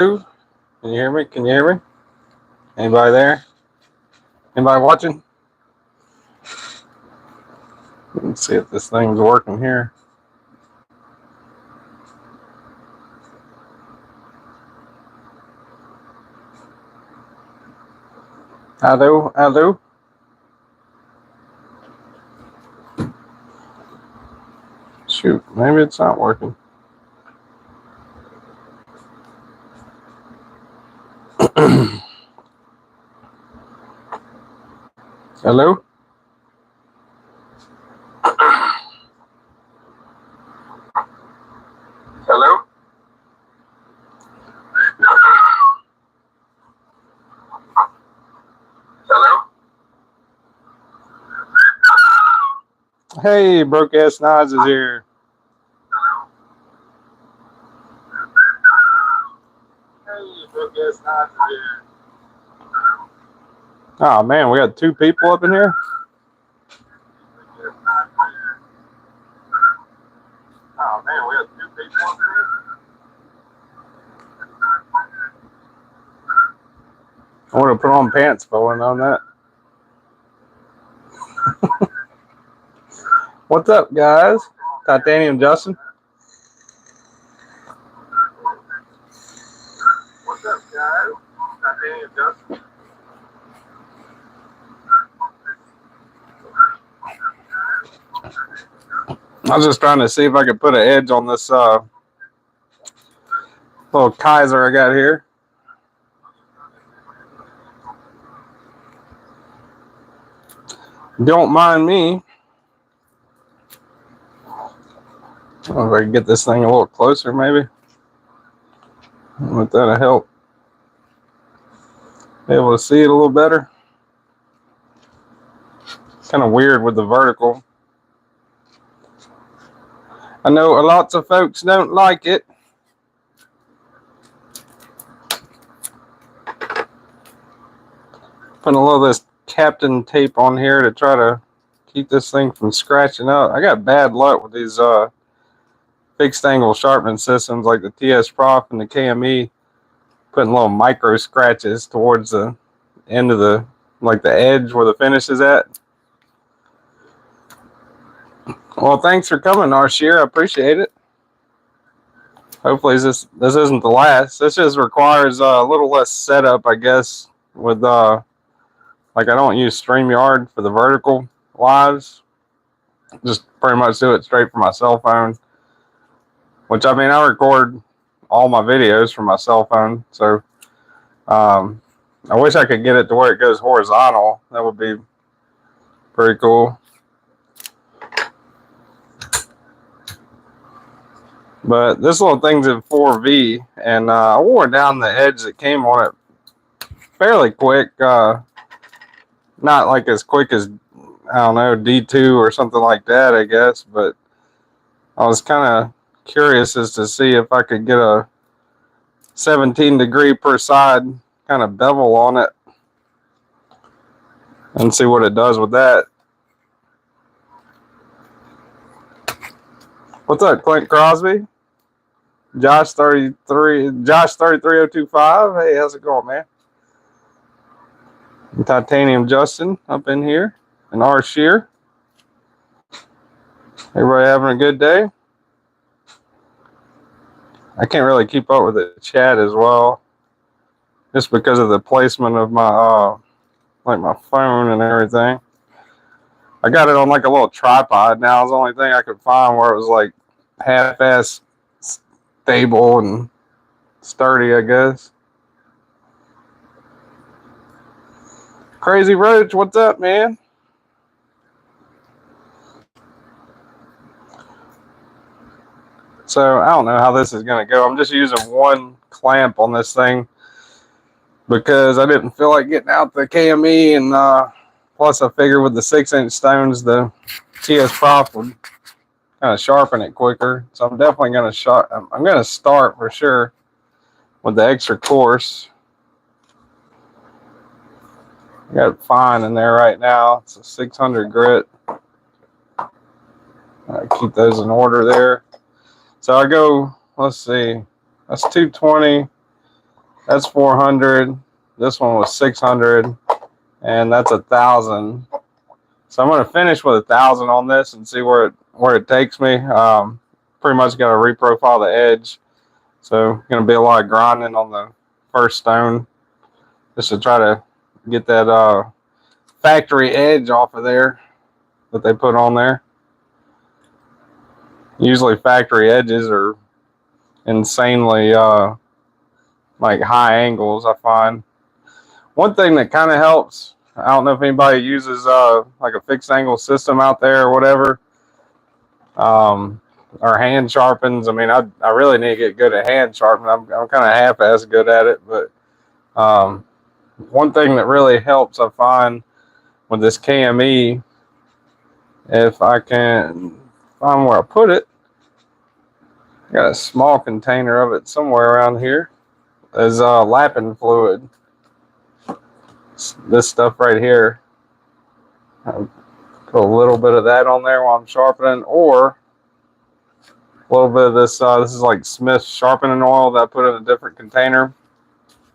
Can you hear me? Can you hear me? Anybody there? Anybody watching? Let's see if this thing's working here. Hello? Hello? Shoot, maybe it's not working. Hello? Hello? Hello? Hey, broke ass Nas is here. Hey, broke ass Nas is here. Oh man, we got two people up in here. Oh man, we got two people up in here. I would have put on pants if I wouldn't known that. What's up, guys? Titanium Justin. What's up, guys? Titanium Justin. I was just trying to see if I could put an edge on this little Kaiser I got here. Don't mind me. I don't know if I can get this thing a little closer, maybe. I don't know if that'll help. Be able to see it a little better. Kind of weird with the vertical. I know lots of folks don't like it. Putting a little of this Captain tape on here to try to keep this thing from scratching up. I got bad luck with these fixed angle sharpening systems like the TSProf and the KME, putting little micro scratches towards the end of the, like the edge where the finish is at. Well, thanks for coming, Arsheer. I appreciate it. Hopefully this isn't the last. This just requires a little less setup, I guess, with like I don't use StreamYard for the vertical lives. Just pretty much do it straight from my cell phone. Which, I mean, I record all my videos from my cell phone. So I wish I could get it to where it goes horizontal. That would be pretty cool. But this little thing's in 4V, and I wore down the edge that came on it fairly quick. Not like as quick as, I don't know, D2 or something like that, I guess. But I was kind of curious as to see if I could get a 17 degree per side kind of bevel on it and see what it does with that. What's up, Clint Crosby? Josh 33025. Hey, how's it going, man? And Titanium Justin up in here, and Arsheer. Everybody having a good day? I can't really keep up with the chat as well, just because of the placement of my like my phone and everything. I got it on like a little tripod now. It's the only thing I could find where it was like half-ass stable and sturdy, I guess. Crazy Roach, what's up, man? So I don't know how this is going to go. I'm just using one clamp on this thing because I didn't feel like getting out the KME, and plus I figured with the 6-inch stones, the TSProf would kind of sharpen it quicker. So I'm definitely going to I'm going to start for sure with the extra coarse. I got it fine in there right now. It's a 600 grit. Keep those in order there. So I go, let's see, that's 220. That's 400. This one was 600, and that's 1,000. So I'm going to finish with 1,000 on this and see where it takes me. Pretty much got to reprofile the edge. So going to be a lot of grinding on the first stone just to try to get that factory edge off of there that they put on there. Usually factory edges are insanely like high angles, I find. One thing that kind of helps, I don't know if anybody uses like a fixed angle system out there or whatever, or hand sharpens. I mean, I really need to get good at hand sharpening. I'm kind of half-ass good at it, but one thing that really helps, I find, with this KME, if I can find where I put it, I got a small container of it somewhere around here, is lapping fluid. This stuff right here. I'll put a little bit of that on there while I'm sharpening, or a little bit of this. This is like Smith's sharpening oil that I put in a different container.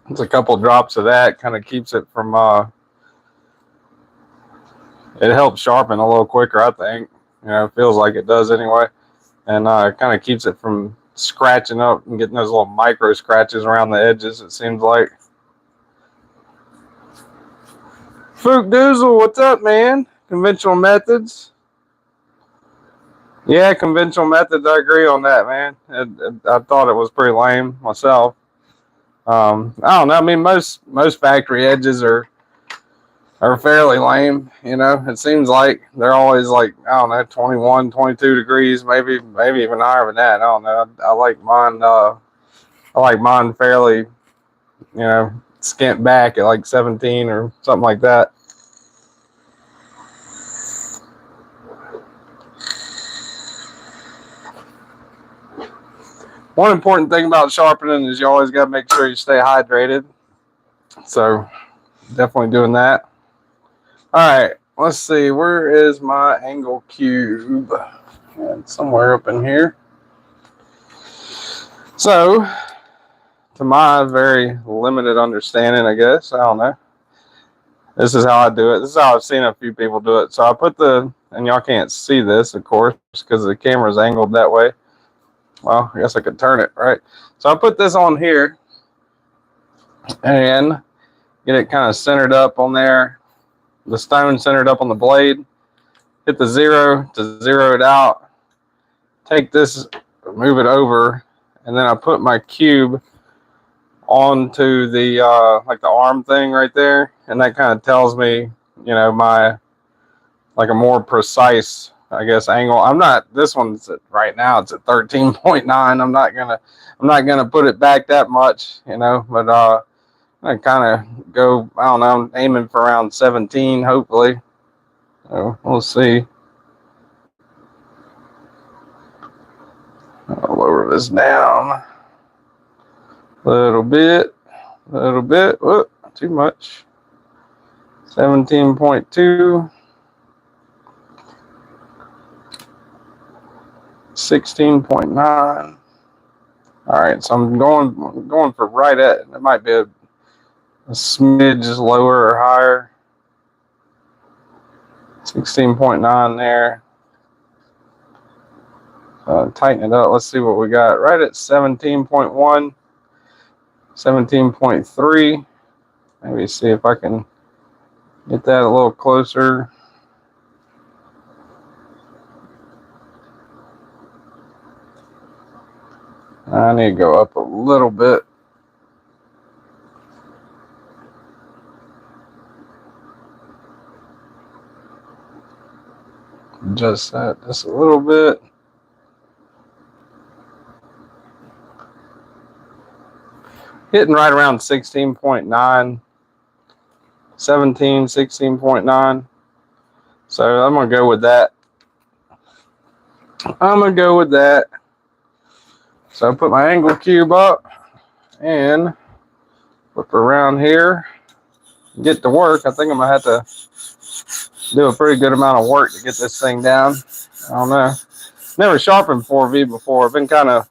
It's a couple drops of that, kind of keeps it from, it helps sharpen a little quicker, I think. You know, it feels like it does anyway. And it kind of keeps it from scratching up and getting those little micro scratches around the edges, it seems like. Fook Doozle, what's up, man? Conventional methods. Yeah, conventional methods, I agree on that, man. I thought it was pretty lame myself. I don't know. I mean, most factory edges are fairly lame, you know. It seems like they're always like, I don't know, 21, 22 degrees, maybe even higher than that. I don't know. I like mine fairly, you know, skint back at like 17 or something like that. One important thing about sharpening is you always got to make sure you stay hydrated. So definitely doing that. All right, let's see. Where is my angle cube? It's somewhere up in here. So, to my very limited understanding, I guess, I don't know, this is how I do it. This is how I've seen a few people do it. So I put and y'all can't see this, of course, because the camera's angled that way. Well, I guess I could turn it, right? So I put this on here and get it kind of centered up on there. The stone centered up on the blade. Hit the 0 to zero it out. Take this, move it over, and then I put my cube onto the like the arm thing right there, and that kind of tells me, you know, my like a more precise, I guess, angle. I'm not, this one's right now it's at 13.9. I'm not gonna put it back that much, you know, but I kind of go, I don't know, I'm aiming for around 17, hopefully. So we'll see. I'll lower this down a little bit. Whoop, too much. 17.2. 16.9. All right, so I'm going for right at, it might be a smidge lower or higher. 16.9 there. Tighten it up. Let's see what we got. Right at 17.1, 17.3. Maybe see if I can get that a little closer. I need to go up a little bit. Adjust that just a little bit. Hitting right around 16.9, 17, 16.9. So I'm going to go with that. So I put my angle cube up and flip around here, get to work. I think I'm going to have to do a pretty good amount of work to get this thing down. I don't know. Never sharpened 4V before. I've been kind of,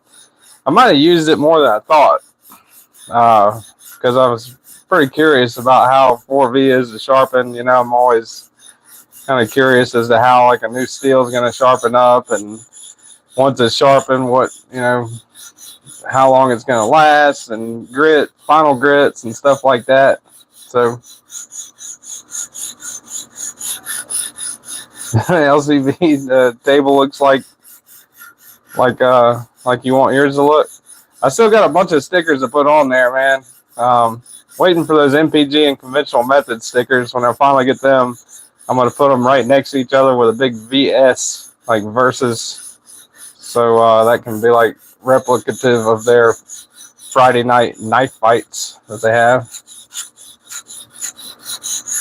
I might have used it more than I thought. Because because I was pretty curious about how 4V is to sharpen. You know, I'm always kind of curious as to how like a new steel is going to sharpen up, and once it's sharpened, what, you know, how long it's going to last, and grit, final grits and stuff like that. So LCV, the table looks like you want yours to look. I still got a bunch of stickers to put on there, man. Waiting for those MPG and conventional method stickers. When I finally get them, I'm going to put them right next to each other with a big VS, like versus. So that can be like replicative of their Friday night knife fights that they have.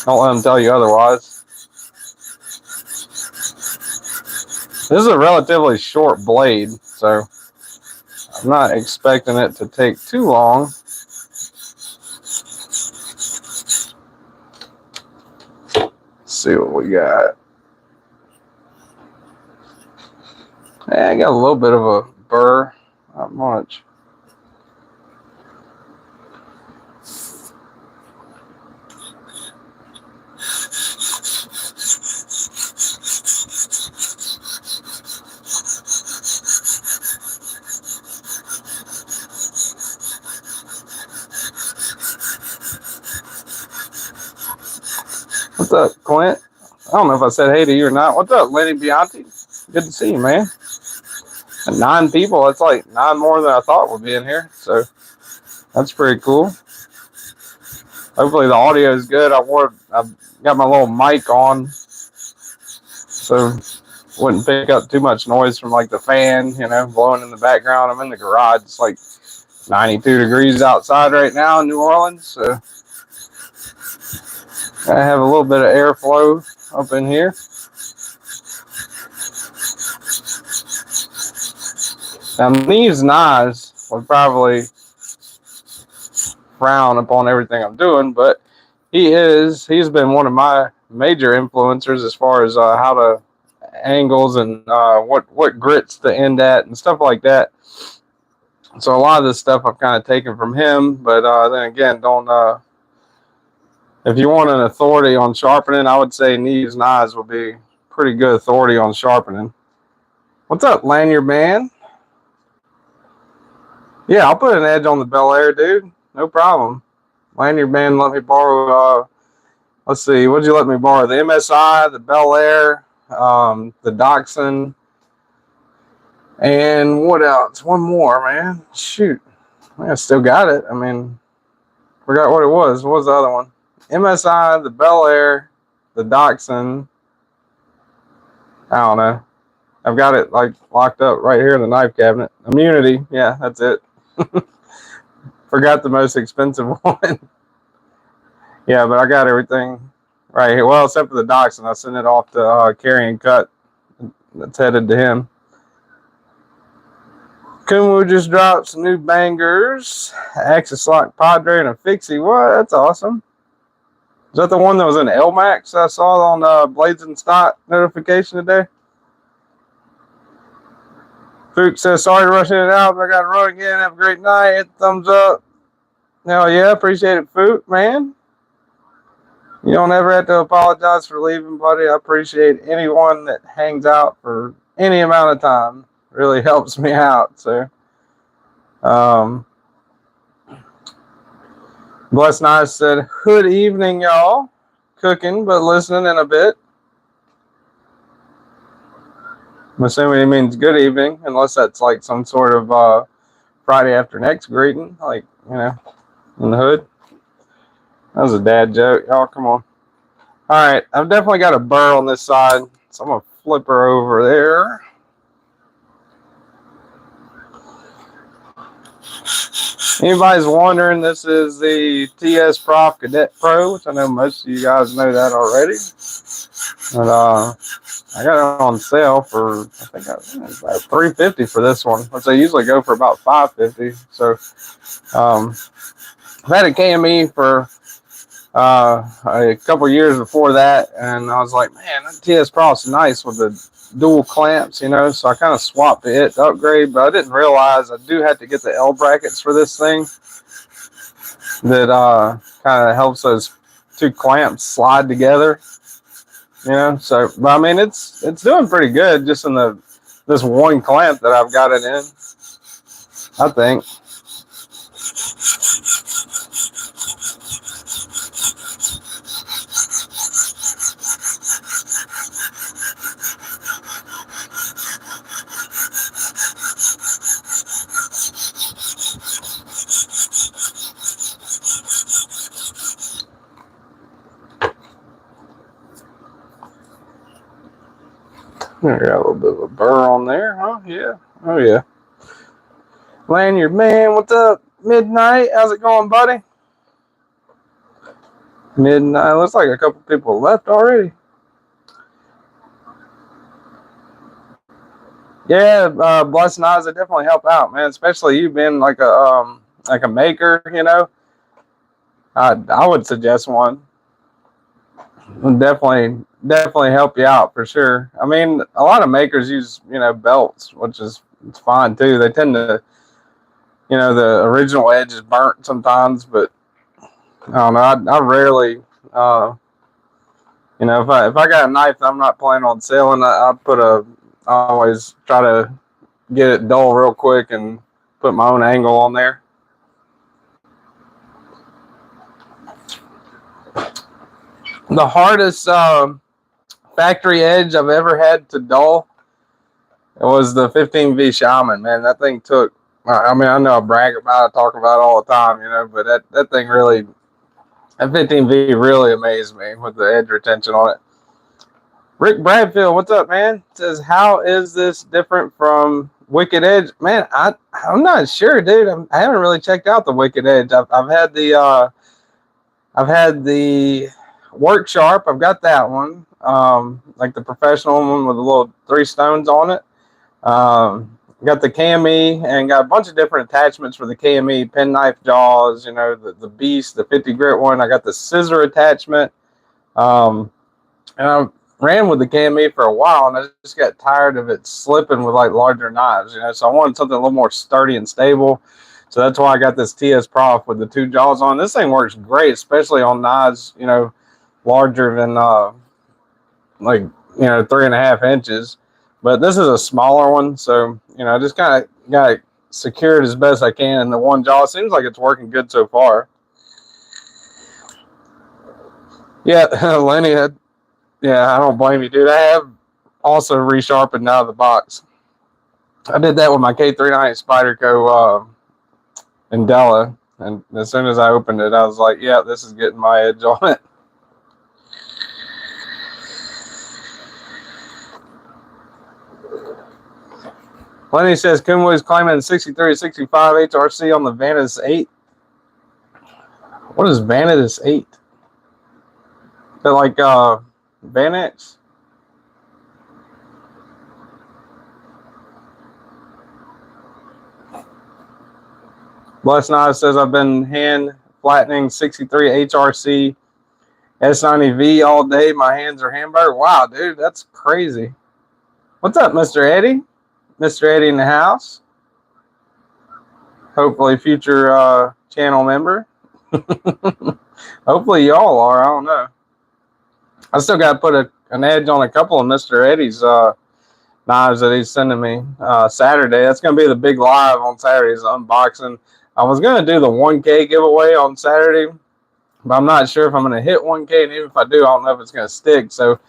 Don't let them tell you otherwise. This is a relatively short blade, so I'm not expecting it to take too long. Let's see what we got. Yeah, I got a little bit of a burr, not much. What's up, Clint? I don't know if I said hey to you or not. What's up, Lenny Bianchi? Good to see you, man. And 9 people, that's like 9 more than I thought would be in here. So that's pretty cool. Hopefully the audio is good. I've got my little mic on, so wouldn't pick up too much noise from like the fan, you know, blowing in the background. I'm in the garage. It's like 92 degrees outside right now in New Orleans, so I have a little bit of airflow up in here. Now, these knives would probably frown upon everything I'm doing, but he's been one of my major influencers as far as how to angles and what grits to end at and stuff like that. So a lot of this stuff I've kind of taken from him, but then again, don't. If you want an authority on sharpening, I would say Neve's knives would be pretty good authority on sharpening. What's up, Lanyard Man? Yeah, I'll put an edge on the Bel Air, dude. No problem. Lanyard Man let me borrow, let's see, what'd you let me borrow? The MSI, the Bel Air, the Dachshund, and what else? One more, man. Shoot. I still got it. I mean, forgot what it was. What was the other one? MSI, the Bel Air, the Dachshund. I don't know. I've got it like locked up right here in the knife cabinet. Immunity. Yeah, that's it. Forgot the most expensive one. Yeah, but I got everything right here. Well, except for the Dachshund. I sent it off to Carry and Cut. That's headed to him. Kumu just dropped some new bangers. Axis Lock Padre and a Fixie. What? That's awesome. Is that the one that was in LMAX I saw on Blades and Stock notification today? Fook says, sorry to rush in and out, but I got to run again. Have a great night. Hit the thumbs up. Hell yeah, appreciate it, Fook, man. You don't ever have to apologize for leaving, buddy. I appreciate anyone that hangs out for any amount of time. It really helps me out. So, Blessed Nice said, good evening, y'all. Cooking, but listening in a bit. I'm assuming he means good evening, unless that's like some sort of Friday after next greeting, like, you know, in the hood. That was a dad joke. Y'all, come on. All right, I've definitely got a burr on this side, so I'm going to flip her over there. Anybody's wondering, this is the TSProf Kadet Pro, which I know most of you guys know that already. But I got it on sale for, I think it was about $350 for this one, which they usually go for about $550. So I've had a KME for a couple years before that, and I was like, man, that TSProf's nice with the dual clamps, you know, so I kind of swapped it to upgrade, but I didn't realize I do have to get the L brackets for this thing. that kind of helps those two clamps slide together. You know, so but I mean it's doing pretty good just in this one clamp that I've got it in, I think. There, got a little bit of a burr on there, huh? Yeah. Oh yeah. Lanyard man, what's up? Midnight, how's it going, buddy? Midnight, looks like a couple people left already. Yeah, blessed knives that definitely help out, man. Especially you being like a maker, you know. I would suggest one. Would definitely help you out for sure. I mean, a lot of makers use, you know, belts, which is it's fine too. They tend to, you know, the original edge is burnt sometimes, but I don't know. I rarely, you know, if I got a knife that I'm not planning on selling, I always try to get it dull real quick and put my own angle on there. The hardest factory edge I've ever had to dull, it was the 15V Shaman, man. That thing took, I mean, I know I brag about it, talk about it all the time, you know, but that thing really, that 15V really amazed me with the edge retention on it. Rick Bradfield, what's up, man? Says, how is this different from Wicked Edge? Man, I'm not sure, dude. I haven't really checked out the Wicked Edge. I've had the Work Sharp. I've got that one, like the professional one with the little 3 stones on it. Got the KME and got a bunch of different attachments for the KME, penknife jaws, you know, the Beast, the 50 grit one. I got the scissor attachment. And I ran with the KME for a while, and I just got tired of it slipping with like larger knives, you know. So I wanted something a little more sturdy and stable. So that's why I got this TSProf with the 2 jaws on. This thing works great, especially on knives, you know, larger than like, you know, 3.5 inches. But this is a smaller one, so you know, I just kind of got it secured as best I can in the one jaw. It seems like it's working good so far. Yeah, Lenny, yeah, I don't blame you, dude. I have also resharpened out of the box. I did that with my K390 Spyderco in Della, and as soon as I opened it, I was like, yeah, this is getting my edge on it. Lenny says, Kunwood's climbing 63 65 HRC on the Vanadis 8. What is Vanadis 8? Is it like Vanex? Bless Knives says, I've been hand flattening 63 HRC S90V all day. My hands are hamburger. Wow, dude, that's crazy. What's up, Mr. Eddie? Mr. Eddie in the house. Hopefully future channel member. Hopefully y'all are. I don't know. I still got to put an edge on a couple of Mr. Eddie's knives that he's sending me Saturday. That's going to be the big live on Saturday's unboxing. I was going to do the 1K giveaway on Saturday, but I'm not sure if I'm going to hit 1K, and even if I do, I don't know if it's going to stick. So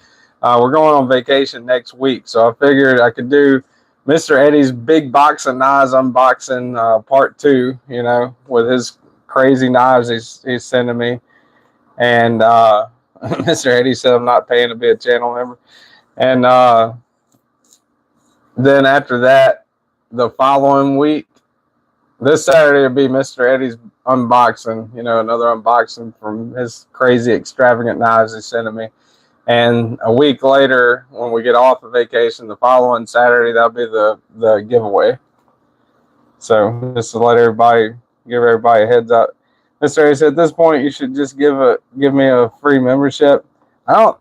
we're going on vacation next week, so I figured I could do Mr. Eddie's big box of knives unboxing part 2, you know, with his crazy knives he's sending me. And Mr. Eddie said I'm not paying to be a channel member. And then after that, the following week, this Saturday will be Mr. Eddie's unboxing, you know, another unboxing from his crazy extravagant knives he's sending me. And a week later, when we get off of vacation, the following Saturday, that'll be the giveaway. So just to give everybody a heads up. Mr. A said, at this point, you should just give me a free membership. I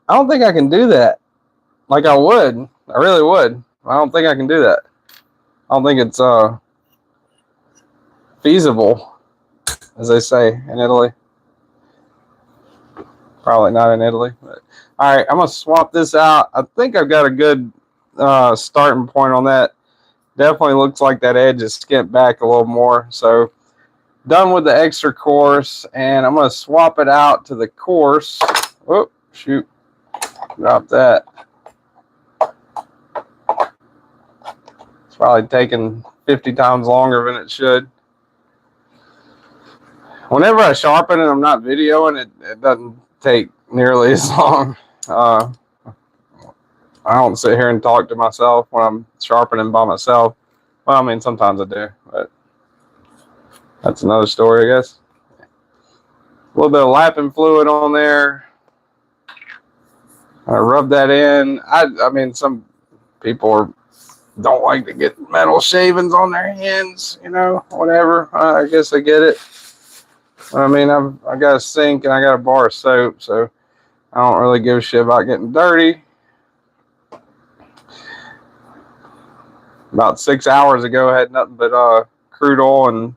don't think I can do that. Like I would. I really would. I don't think I can do that. I don't think it's feasible. as they say in Italy. Probably not in Italy. But. All right, I'm going to swap this out. I think I've got a good starting point on that. Definitely looks like that edge is skipped back a little more. So done with the extra coarse, and I'm going to swap it out to the coarse. Oh, shoot. Drop that. It's probably taking 50 times longer than it should. Whenever I sharpen and I'm not videoing, it doesn't take nearly as long. I don't sit here and talk to myself when I'm sharpening by myself. Well, I mean, sometimes I do, but that's another story, I guess. A little bit of lapping fluid on there. I rub that in. I mean, some people don't like to get metal shavings on their hands, you know, whatever. I guess I get it. I mean, I got a sink and I got a bar of soap, so I don't really give a shit about getting dirty. About 6 hours ago, I had nothing but crude oil and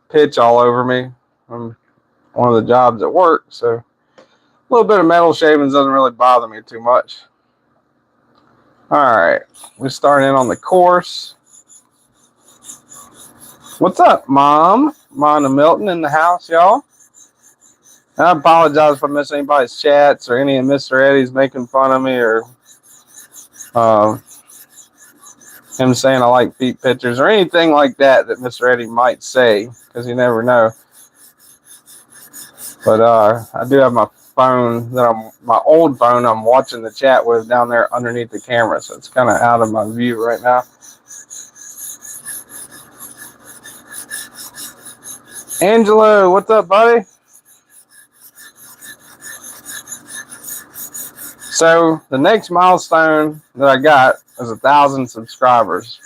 pitch all over me from one of the jobs at work, so a little bit of metal shavings doesn't really bother me too much. All right, we start in on the course. What's up, Mom? Mom and Milton in the house, y'all. And I apologize if I miss anybody's chats or any of Mr. Eddie's making fun of me or him saying I like feet pictures or anything like that Mr. Eddie might say, because you never know. But I do have my phone my old phone I'm watching the chat with down there underneath the camera, so it's kind of out of my view right now. Angelo, what's up, buddy? So the next milestone that I got is 1,000 subscribers,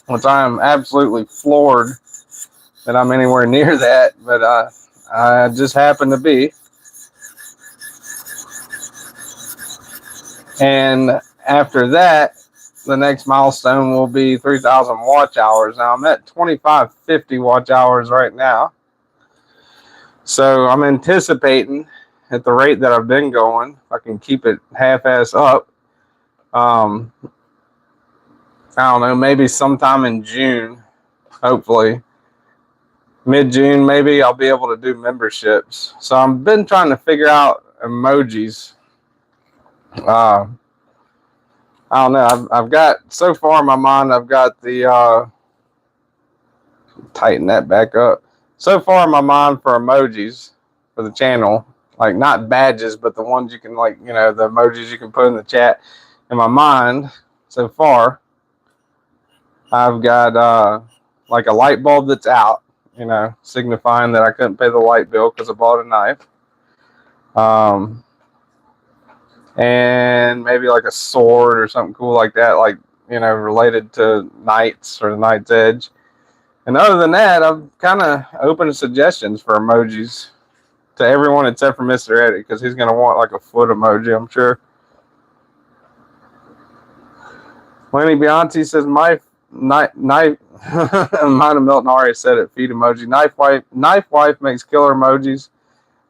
which I am absolutely floored that I'm anywhere near that, but I just happen to be. And after that, the next milestone will be 3,000 watch hours. Now I'm at 2,550 watch hours right now. So I'm anticipating at the rate that I've been going, if I can keep it half-ass up, I don't know, maybe sometime in June, hopefully, mid-June maybe, I'll be able to do memberships. So I've been trying to figure out emojis. I don't know. I've got, so far in my mind, I've got the, tighten that back up. So far in my mind for emojis for the channel, like not badges, but the ones you can, like, you know, the emojis you can put in the chat. In my mind, so far, I've got like a light bulb that's out, you know, signifying that I couldn't pay the light bill because I bought a knife. And maybe like a sword or something cool like that, like, you know, related to knights or the knight's edge. And other than that, I'm kind of open to suggestions for emojis to everyone except for Mr. Eddie, because he's going to want like a foot emoji, I'm sure. Lenny Beyonce says, knife. Mine and Milton already said it, feed emoji. Knife wife makes killer emojis.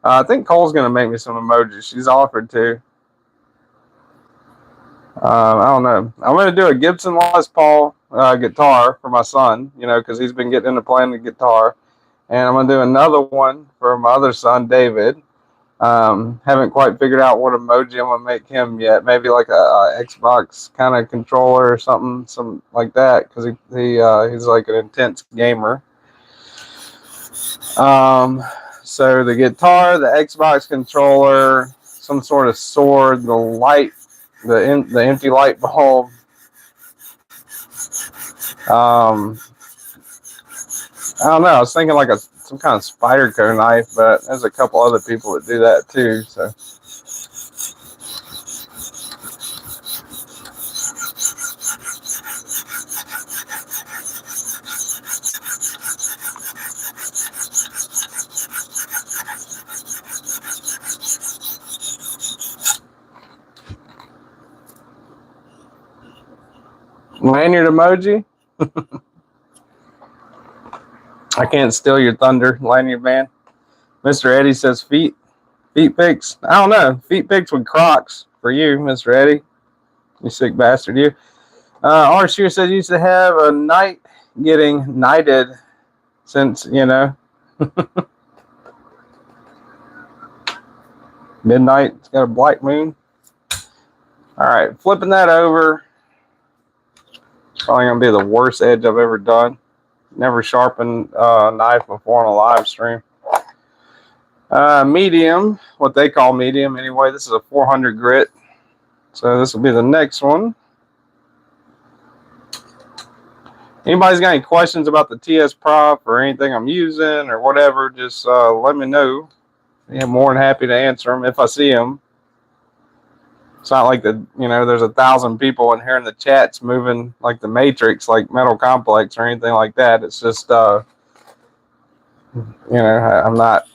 I think Cole's going to make me some emojis. She's offered to. I don't know. I'm going to do a Gibson Les Paul guitar for my son, you know, because he's been getting into playing the guitar. And I'm going to do another one for my other son, David. Haven't quite figured out what emoji I'm going to make him yet. Maybe like a Xbox kind of controller or something like that, because he's like an intense gamer. So the guitar, the Xbox controller, some sort of sword, the light, the empty light bulb. I don't know. I was thinking like some kind of Spyderco knife, but there's a couple other people that do that too. So lanyard emoji. I can't steal your thunder, lanyard man. Mr. Eddie says feet picks. I don't know. Feet picks with Crocs for you, Mr. Eddie. You sick bastard, you. Arshier says you used to have a night getting knighted since, you know, midnight. It's got a black moon. All right, flipping that over. Probably going to be the worst edge I've ever done. Never sharpened a knife before on a live stream. Medium, what they call medium anyway. This is a 400 grit. So this will be the next one. Anybody's got any questions about the TSProf or anything I'm using or whatever, just let me know. I'm more than happy to answer them if I see them. It's not like there's 1,000 people in here in the chats moving like the Matrix, like Metal Complex or anything like that. It's just, I'm not,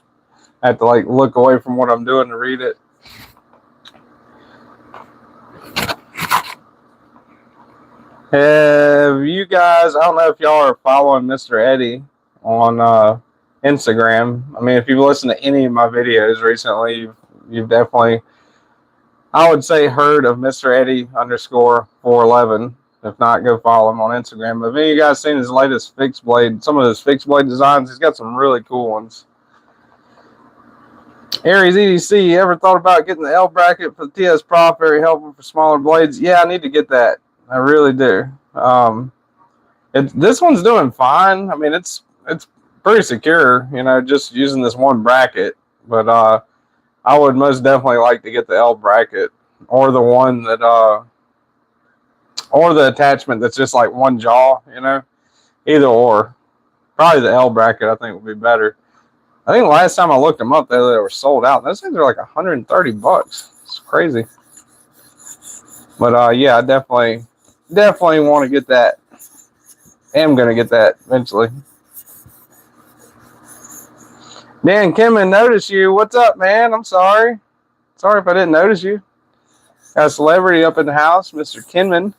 I have to like look away from what I'm doing to read it. Have you guys, I don't know if y'all are following Mr. Eddie on Instagram. I mean, if you've listened to any of my videos recently, you've definitely, I would say, heard of Mr. Eddie _411. If not, go follow him on Instagram. But have any of you guys seen his latest fixed blade, some of his fixed blade designs? He's got some really cool ones. Aries EDC, you ever thought about getting the L bracket for the TSProf? Very helpful for smaller blades. Yeah, I need to get that. I really do. This one's doing fine. I mean, it's pretty secure, just using this one bracket. But I would most definitely like to get the L bracket or the one that or the attachment that's just like one jaw, either or. Probably the L bracket I think would be better. I think last time I looked them up, they were sold out. Those things are like $130. It's crazy. But yeah, I definitely want to get that. Am gonna get that eventually. Dan Kimman, notice you. What's up, man? I'm sorry. Sorry if I didn't notice you. Got a celebrity up in the house, Mr. Kinman.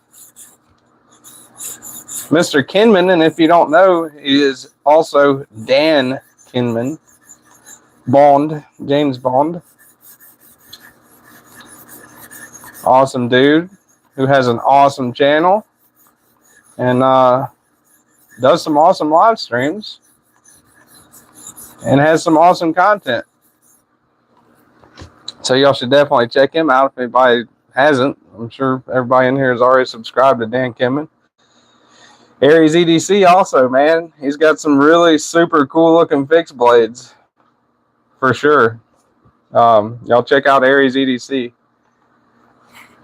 Mr. Kinman, and if you don't know, he is also Dan Kinman. Bond, James Bond. Awesome dude who has an awesome channel and does some awesome live streams and has some awesome content. So y'all should definitely check him out if anybody hasn't. I'm sure everybody in here has already subscribed to Dan Kimman. Aries EDC also, man. He's got some really super cool looking fixed blades. For sure. Y'all check out Aries EDC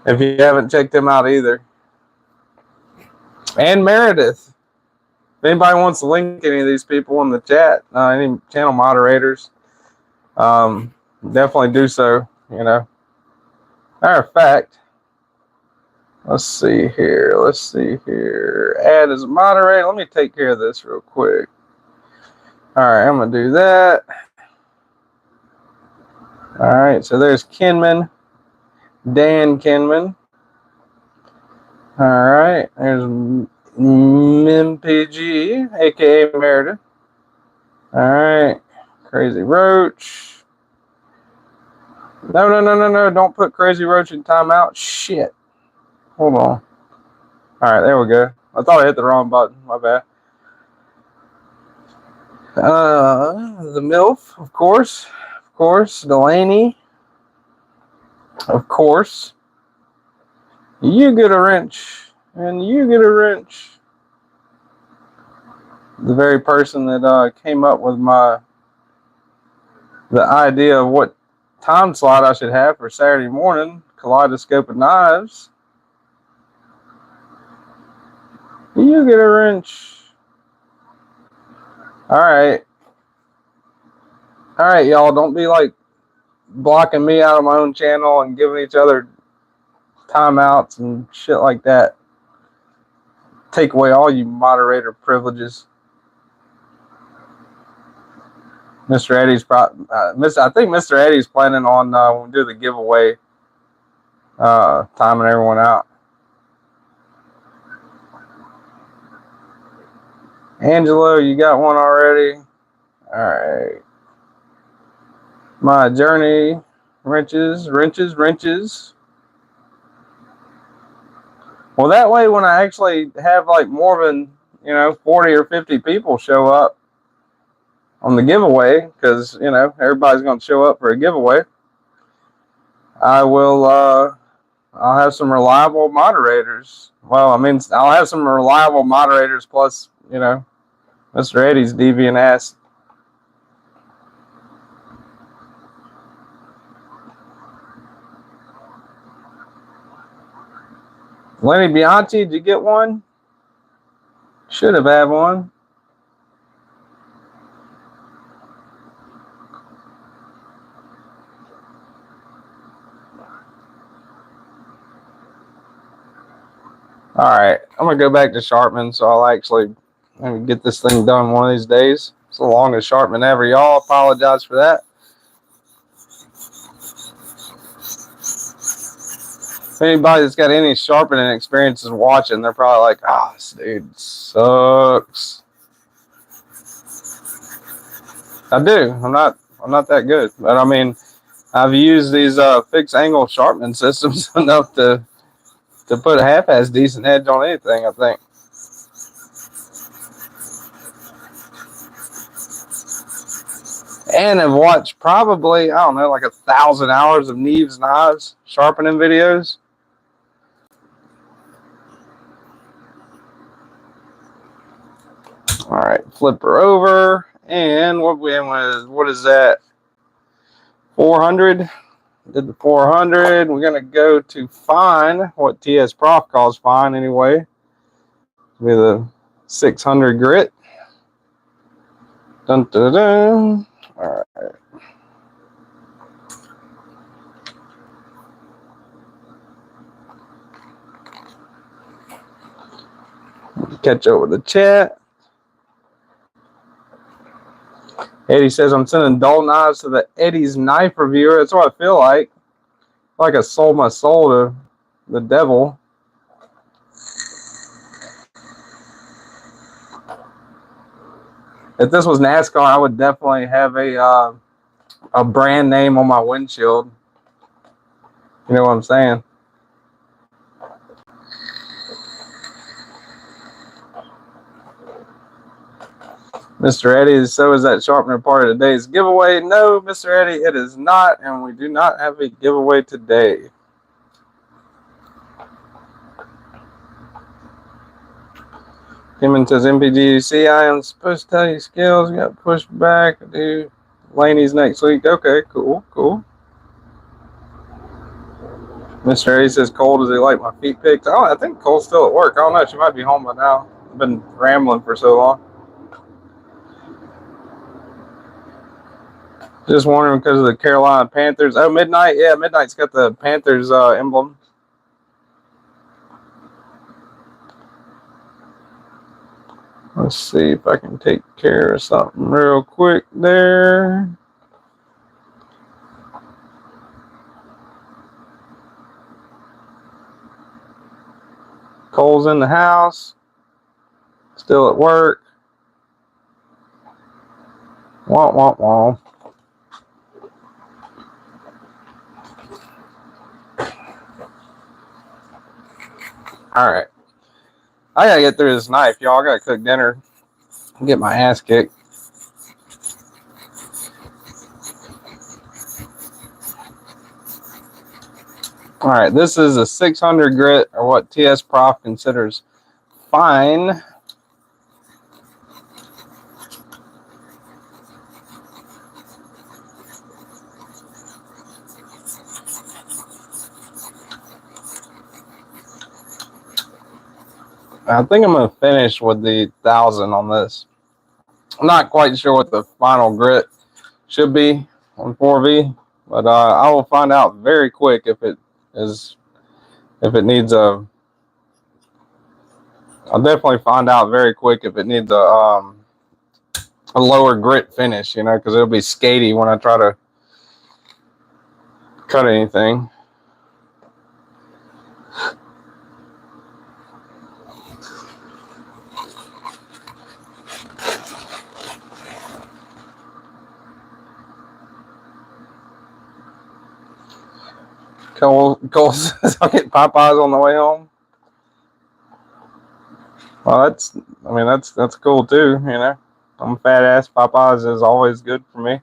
if you haven't checked him out either. And Meredith. If anybody wants to link any of these people in the chat, any channel moderators, definitely do so, Matter of fact, let's see here. Add as a moderator. Let me take care of this real quick. All right, I'm going to do that. All right, so there's Kinman, Dan Kinman. All right, there's MPG, aka Meredith. All right, Crazy Roach. No, don't put Crazy Roach in timeout. Shit. Hold on. All right, there we go. I thought I hit the wrong button. My bad. The MILF, of course. Delaney. Of course. You get a wrench. And you get a wrench. The very person that came up with the idea of what time slot I should have for Saturday morning. Kaleidoscope of Knives. You get a wrench. All right, y'all. Don't be like blocking me out of my own channel and giving each other timeouts and shit like that. Take away all you moderator privileges. Mr. Eddie's I think Mr. Eddie's planning on when we do the giveaway, timing everyone out. Angelo, you got one already? All right. My journey, wrenches. Well, that way when I actually have like more than, 40 or 50 people show up on the giveaway, because, everybody's going to show up for a giveaway, I'll have some reliable moderators. Well, I mean, I'll have some reliable moderators plus, Mr. Eddie's deviant ass. Lenny Bianchi, did you get one? Should have had one. All right, I'm gonna go back to Sharpening, so I'll actually maybe get this thing done one of these days. It's the longest Sharpening ever, y'all. Apologize for that. If anybody that's got any sharpening experiences watching, they're probably like, "Ah, this dude sucks." I do. I'm not that good, but I mean, I've used these fixed angle sharpening systems enough to put a half-ass decent edge on anything, I think. And I've watched probably, I don't know, like 1,000 hours of Neves Knives sharpening videos. All right, flip her over. And what we in with, what is that? 400. Did the 400. We're going to go to fine, what TSProf calls fine anyway. With a 600 grit. Dun, dun, dun. All right. Catch up with the chat. Eddie says, I'm sending dull knives to the Eddie's knife reviewer. That's what I feel like. Like I sold my soul to the devil. If this was NASCAR, I would definitely have a brand name on my windshield. You know what I'm saying? Mr. Eddie, so is that sharpener part of today's giveaway? No, Mr. Eddie, it is not, and we do not have a giveaway today. Kimon says, MPGC, I am supposed to tell you skills. Got pushed back. I do Laney's next week. Okay, cool. Mr. Eddie says, Cole, does he like my feet picked? Oh, I think Cole's still at work. I don't know. She might be home by now. I've been rambling for so long. Just wondering because of the Carolina Panthers. Oh, Midnight. Yeah, Midnight's got the Panthers emblem. Let's see if I can take care of something real quick there. Cole's in the house. Still at work. Womp, womp, womp. All right. I gotta get through this knife, y'all. I gotta cook dinner and get my ass kicked. All right, this is a 600 grit, or what TSProf considers fine. I think I'm going to finish with the 1,000 on this. I'm not quite sure what the final grit should be on 4V, but I will find out very quick if it needs a. I'll definitely find out very quick if it needs a lower grit finish, because it'll be skatey when I try to cut anything. Cole says I'll get Popeyes on the way home. Well, that's cool too. You know, I'm a fat ass. Popeyes is always good for me.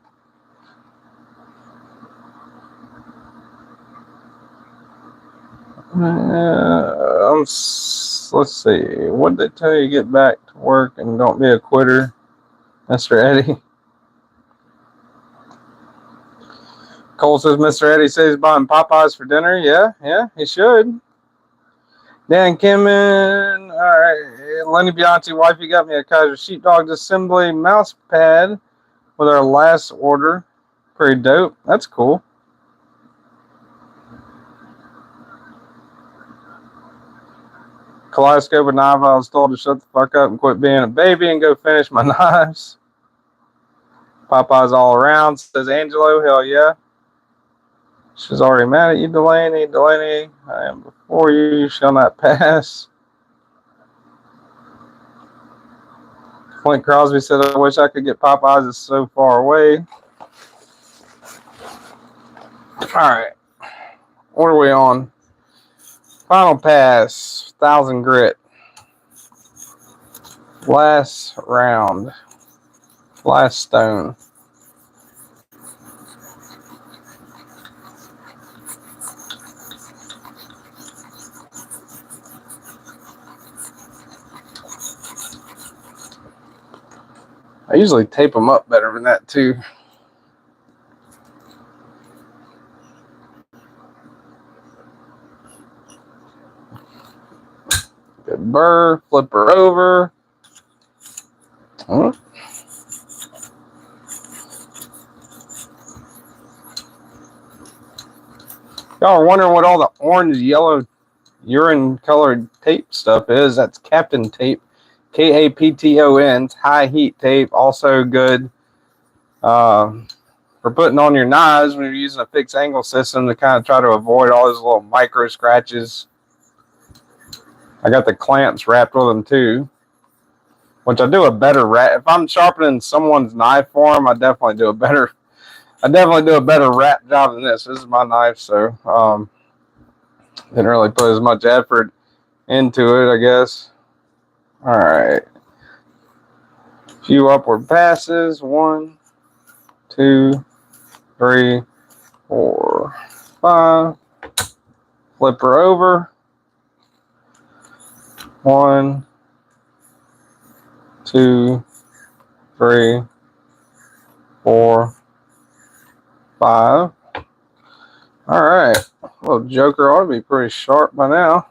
Let's see. What did they tell you? Get back to work and don't be a quitter, Mr. Eddie. Cole says Mr. Eddie says he's buying Popeyes for dinner. Yeah, he should. Dan Kimmin. All right. Lenny Bianchi, wifey got me a Kaiser Sheepdog Assembly mouse pad with our last order. Pretty dope. That's cool. Kaleidoscope and knife. I was told to shut the fuck up and quit being a baby and go finish my knives. Popeyes all around, says Angelo. Hell yeah. She's already mad at you, Delaney. Delaney, I am before you. You shall not pass. Flint Crosby said, I wish I could get Popeyes. It's so far away. All right. What are we on? Final pass. 1,000 grit. Last round. Last stone. I usually tape them up better than that too. Good burr, flip her over. Huh? Y'all are wondering what all the orange, yellow, urine colored tape stuff is. That's Captain Tape. Kapton. It's high heat tape. Also good for putting on your knives when you're using a fixed angle system to kind of try to avoid all those little micro scratches. I got the clamps wrapped with them too, which I do a better wrap. If I'm sharpening someone's knife for them, I definitely do a better wrap job than this. This is my knife, so didn't really put as much effort into it, I guess. All right. Few upward passes. 1, 2, 3, 4, 5. Flip her over. 1, 2, 3, 4, 5. All right. Little joker ought to be pretty sharp by now.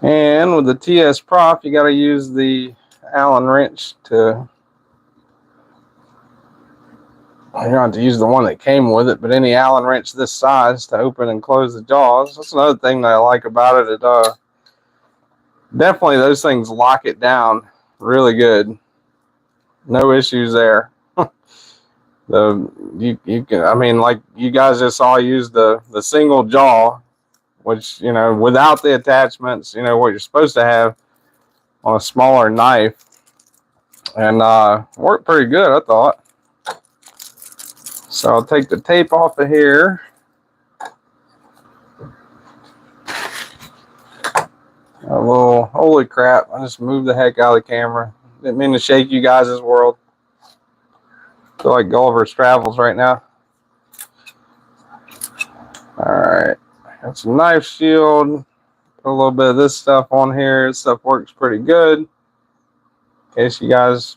And with the TSProf, you got to use the Allen wrench to. You don't have to use the one that came with it, but any Allen wrench this size to open and close the jaws. That's another thing that I like about it. Definitely those things lock it down really good. No issues there. You can, I mean, like you guys just saw, use the single jaw, which, you know, without the attachments, you know, what you're supposed to have on a smaller knife, and worked pretty good, I thought. So I'll take the tape off of here. A little, holy crap, I just moved the heck out of the camera. Didn't mean to shake you guys' world. Feel like Gulliver's Travels right now. Alright, got some knife shield. Put a little bit of this stuff on here. This stuff works pretty good. In case you guys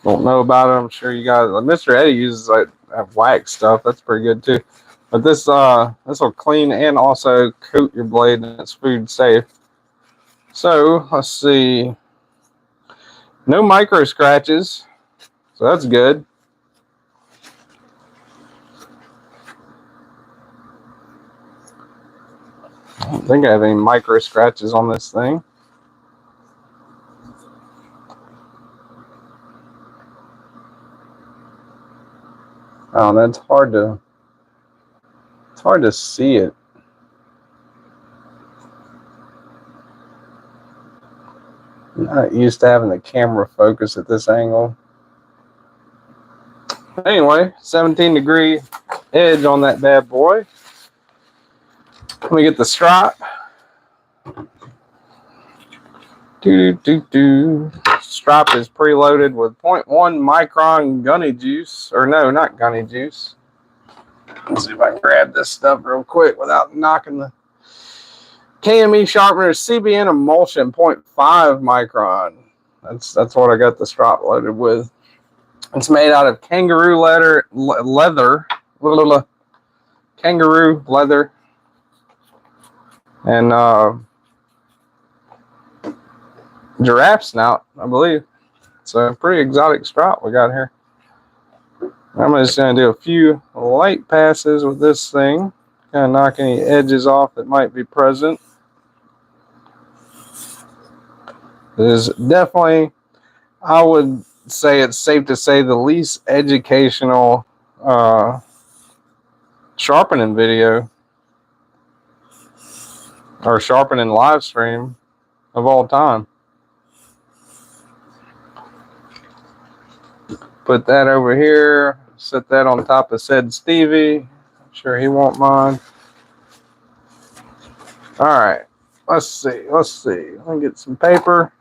don't know about it, I'm sure you guys, Mr. Eddie uses like wax stuff. That's pretty good too. But this will clean and also coat your blade, and it's food safe. So let's see. No micro scratches, so that's good. I don't think I have any micro scratches on this thing. Oh, that's hard to see it. Not used to having the camera focus at this angle. Anyway, 17-degree edge on that bad boy. Let me get the stripe. Stripe is preloaded with 0.1 micron gunny juice. Or no, not gunny juice. Let's see if I can grab this stuff real quick without knocking the KME sharpener. CBN emulsion 0.5 micron. That's what I got the stripe loaded with. It's made out of kangaroo leather, kangaroo leather, and giraffe snout, I believe. It's a pretty exotic stripe we got here. I'm just going to do a few light passes with this thing, kind of knock any edges off that might be present. It is definitely, I would say it's safe to say, the least educational sharpening video or sharpening live stream of all time. Put that over here, set that on top of said Stevie. I'm sure he won't mind. All right, let's see. Let me get some paper,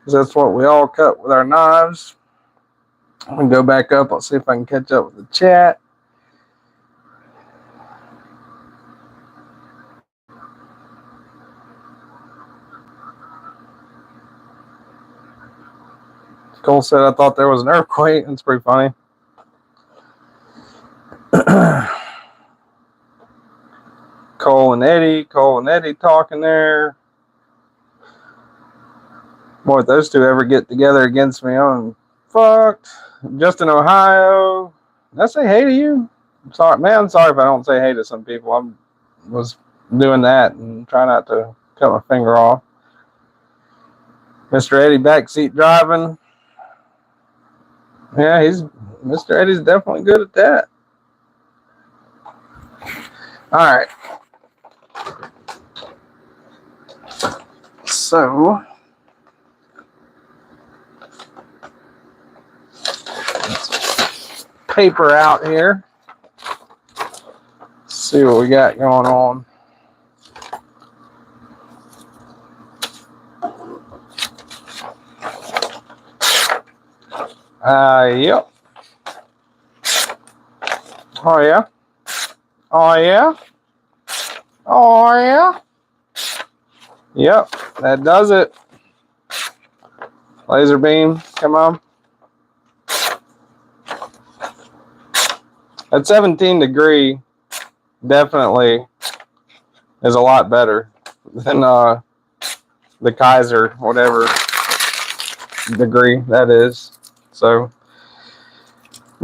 because that's what we all cut with our knives. I'm gonna go back up. I'll see if I can catch up with the chat. Cole said, I thought there was an earthquake. That's pretty funny. Cole and Eddie talking there. Boy, if those two ever get together against me, I'm fucked. Just in Ohio. Did I say hey to you? I'm sorry, man. I'm sorry if I don't say hey to some people. I was doing that and trying not to cut my finger off. Mr. Eddie backseat driving. Yeah, Mr. Eddie's definitely good at that. All right. So, paper out here. Let's see what we got going on. Yep. Oh yeah. Oh yeah. Oh yeah. Yep, that does it. Laser beam, come on. At 17 degree, definitely is a lot better than the Kaiser, whatever degree that is. So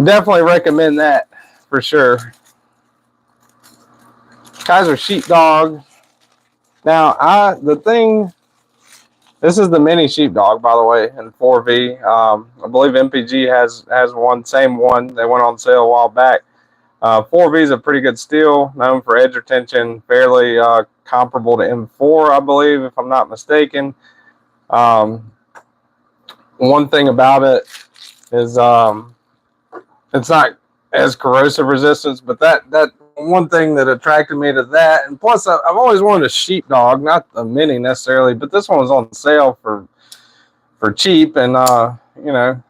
definitely recommend that for sure. Kaiser sheepdog. Now, this is the mini sheepdog, by the way, in 4V. I believe MPG has one, same one. They went on sale a while back. 4V is a pretty good steel, known for edge retention, fairly comparable to M4, I believe, if I'm not mistaken. One thing about it is it's not as corrosive resistance, but that one thing that attracted me to that, and plus I've always wanted a sheepdog, not a mini necessarily, but this one was on sale for cheap, and you know,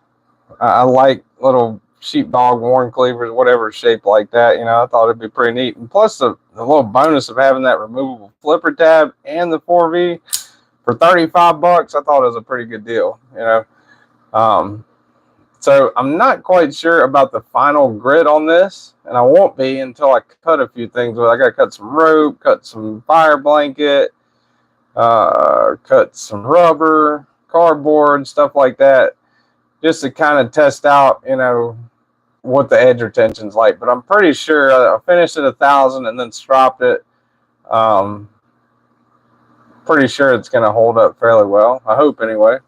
I like little sheepdog worn cleavers, whatever shaped like that. You know, I thought it'd be pretty neat, and plus the little bonus of having that removable flipper tab and the 4V for $35, I thought it was a pretty good deal. You know. So I'm not quite sure about the final grit on this, and I won't be until I cut a few things. I got to cut some rope, cut some fire blanket, cut some rubber, cardboard, stuff like that, just to kind of test out, you know, what the edge retention's like. But I'm pretty sure I finished at 1,000 and then stropped it. Pretty sure it's going to hold up fairly well. I hope anyway.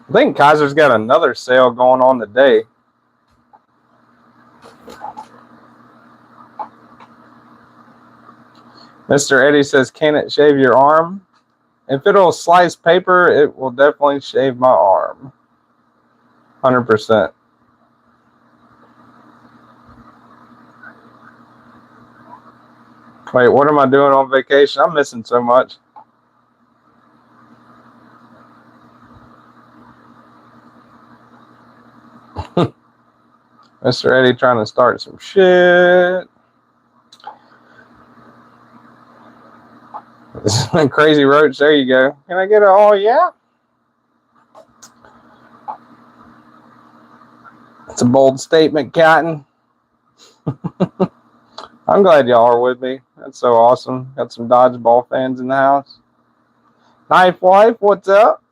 I think Kaiser's got another sale going on today. Mr. Eddie says, can it shave your arm? If it'll slice paper, it will definitely shave my arm. 100%. Wait, what am I doing on vacation? I'm missing so much. Mr. Eddie trying to start some shit. Crazy Roach, there you go. Can I get a oh yeah? It's a bold statement, Cotton. I'm glad y'all are with me. That's so awesome. Got some dodgeball fans in the house. Knife Wife, what's up?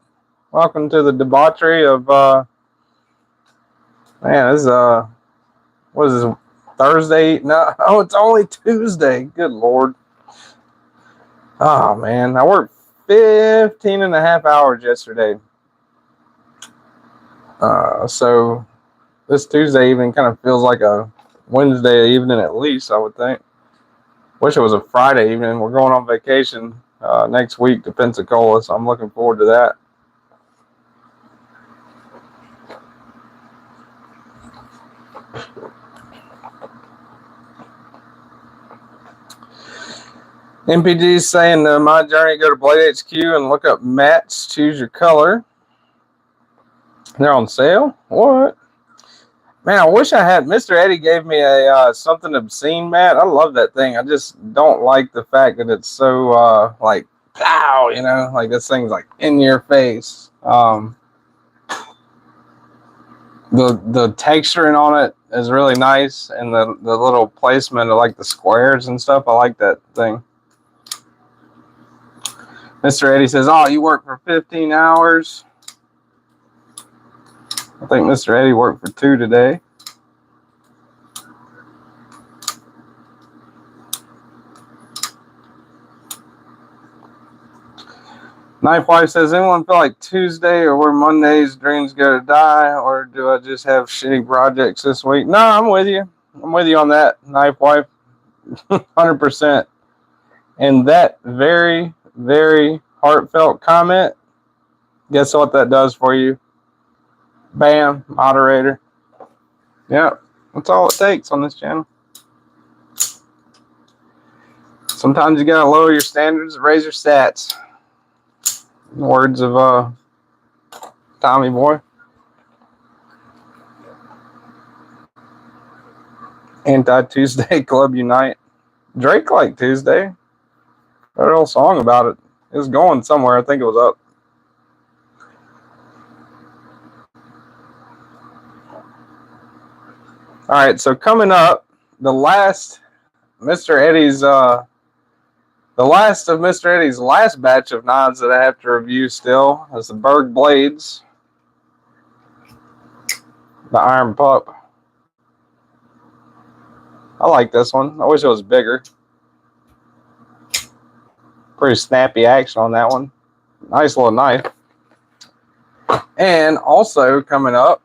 Welcome to the debauchery of man, this is what is this, Thursday? No, oh, it's only Tuesday. Good Lord. Oh man, I worked 15 and a half hours yesterday. So this Tuesday evening kind of feels like a Wednesday evening at least, I would think. Wish it was a Friday evening. We're going on vacation next week to Pensacola, so I'm looking forward to that. MPG is saying my journey, go to Blade HQ and look up mats, choose your color. They're on sale? What? Man, I wish I had. Mr. Eddie gave me a something obscene mat. I love that thing. I just don't like the fact that it's so like pow, you know, like this thing's like in your face. The texturing on it is really nice, and the little placement of like the squares and stuff. I like that thing. Mr. Eddie says, "Oh, you work for 15 hours." I think Mr. Eddie worked for 2 today. Knife Wife says, anyone feel like Tuesday or where Monday's dreams go to die, or do I just have shitty projects this week? No, I'm with you. I'm with you on that, Knife Wife. 100%. And that very, very heartfelt comment, guess what that does for you? Bam, moderator. Yeah, that's all it takes on this channel. Sometimes you gotta lower your standards, raise your stats. In the words of Tommy Boy. Anti-Tuesday Club Unite. Drake liked Tuesday. Wrote a whole song about it. It was going somewhere. I think it was up. All right, so coming up, the last of Mr. Eddie's last batch of knives that I have to review still is the Berg Blades, the Iron Pup. I like this one. I wish it was bigger. Pretty snappy action on that one. Nice little knife. And also coming up,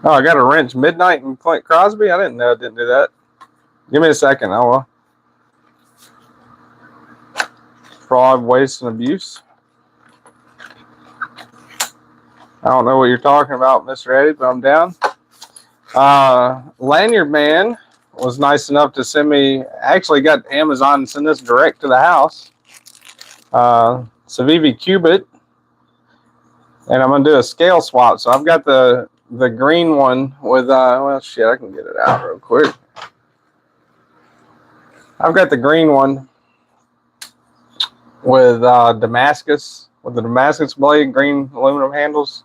oh, I got a wrench Midnight and Clint Crosby. I didn't know I didn't do that. Give me a second. I will. Fraud, waste, and abuse. I don't know what you're talking about, Mr. Eddie, but I'm down. Lanyard Man was nice enough to send me, actually got Amazon and send this direct to the house. Civivi Cubit. And I'm going to do a scale swap. So I've got the green one with, well, shit, I can get it out real quick. I've got the green one with Damascus, with the Damascus blade, green aluminum handles.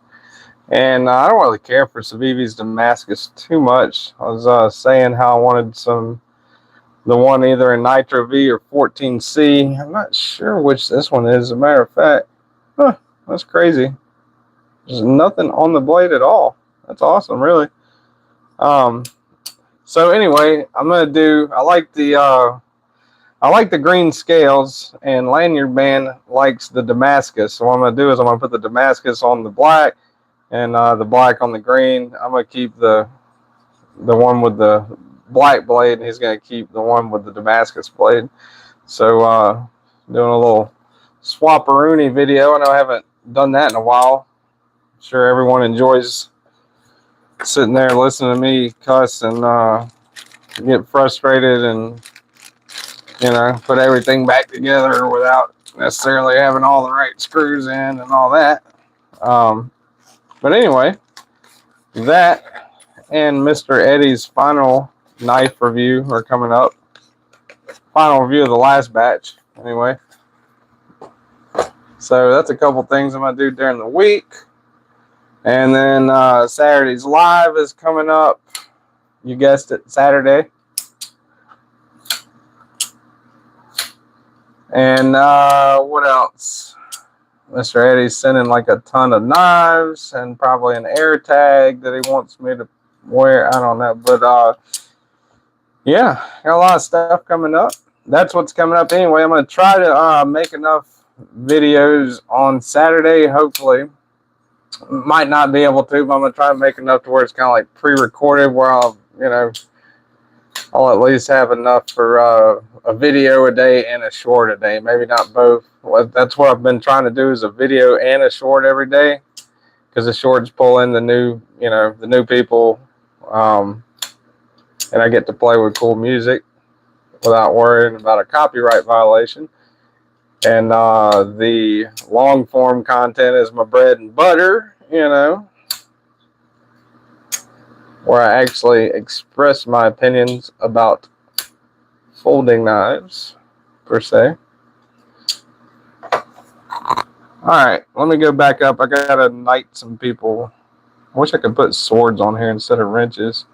And I don't really care for Civivi's Damascus too much. I was saying how I wanted the one either in Nitro V or 14C. I'm not sure which this one is, as a matter of fact. Huh, that's crazy. There's nothing on the blade at all. That's awesome, really. So anyway, I'm gonna do. I like the green scales, and Lanyard Man likes the Damascus. So what I'm gonna do is I'm gonna put the Damascus on the black, and the black on the green. I'm gonna keep the the one with the black blade, and he's going to keep the one with the Damascus blade. So doing a little swap-a-rooney video. I know I haven't done that in a while. I'm sure everyone enjoys sitting there listening to me cuss and get frustrated and, you know, put everything back together without necessarily having all the right screws in and all that. But anyway, that and Mr. Eddie's final knife review are coming up. Final review of the last batch, anyway. So that's a couple things I'm going to do during the week. And then Saturday's live is coming up. You guessed it, Saturday. And what else? Mr. Eddie's sending like a ton of knives and probably an air tag that he wants me to wear. I don't know. But yeah, got a lot of stuff coming up. That's what's coming up anyway. I'm going to try to make enough videos on Saturday, hopefully. Might not be able to, but I'm going to try to make enough to where it's kind of like pre-recorded, where I'll, you know, I'll at least have enough for a video a day and a short a day. Maybe not both. Well, that's what I've been trying to do, is a video and a short every day, because the shorts pull in the new, you know, the new people, and I get to play with cool music without worrying about a copyright violation. And the long form content is my bread and butter, you know, where I actually express my opinions about folding knives, per se. Alright, let me go back up. I gotta knight some people. I wish I could put swords on here instead of wrenches.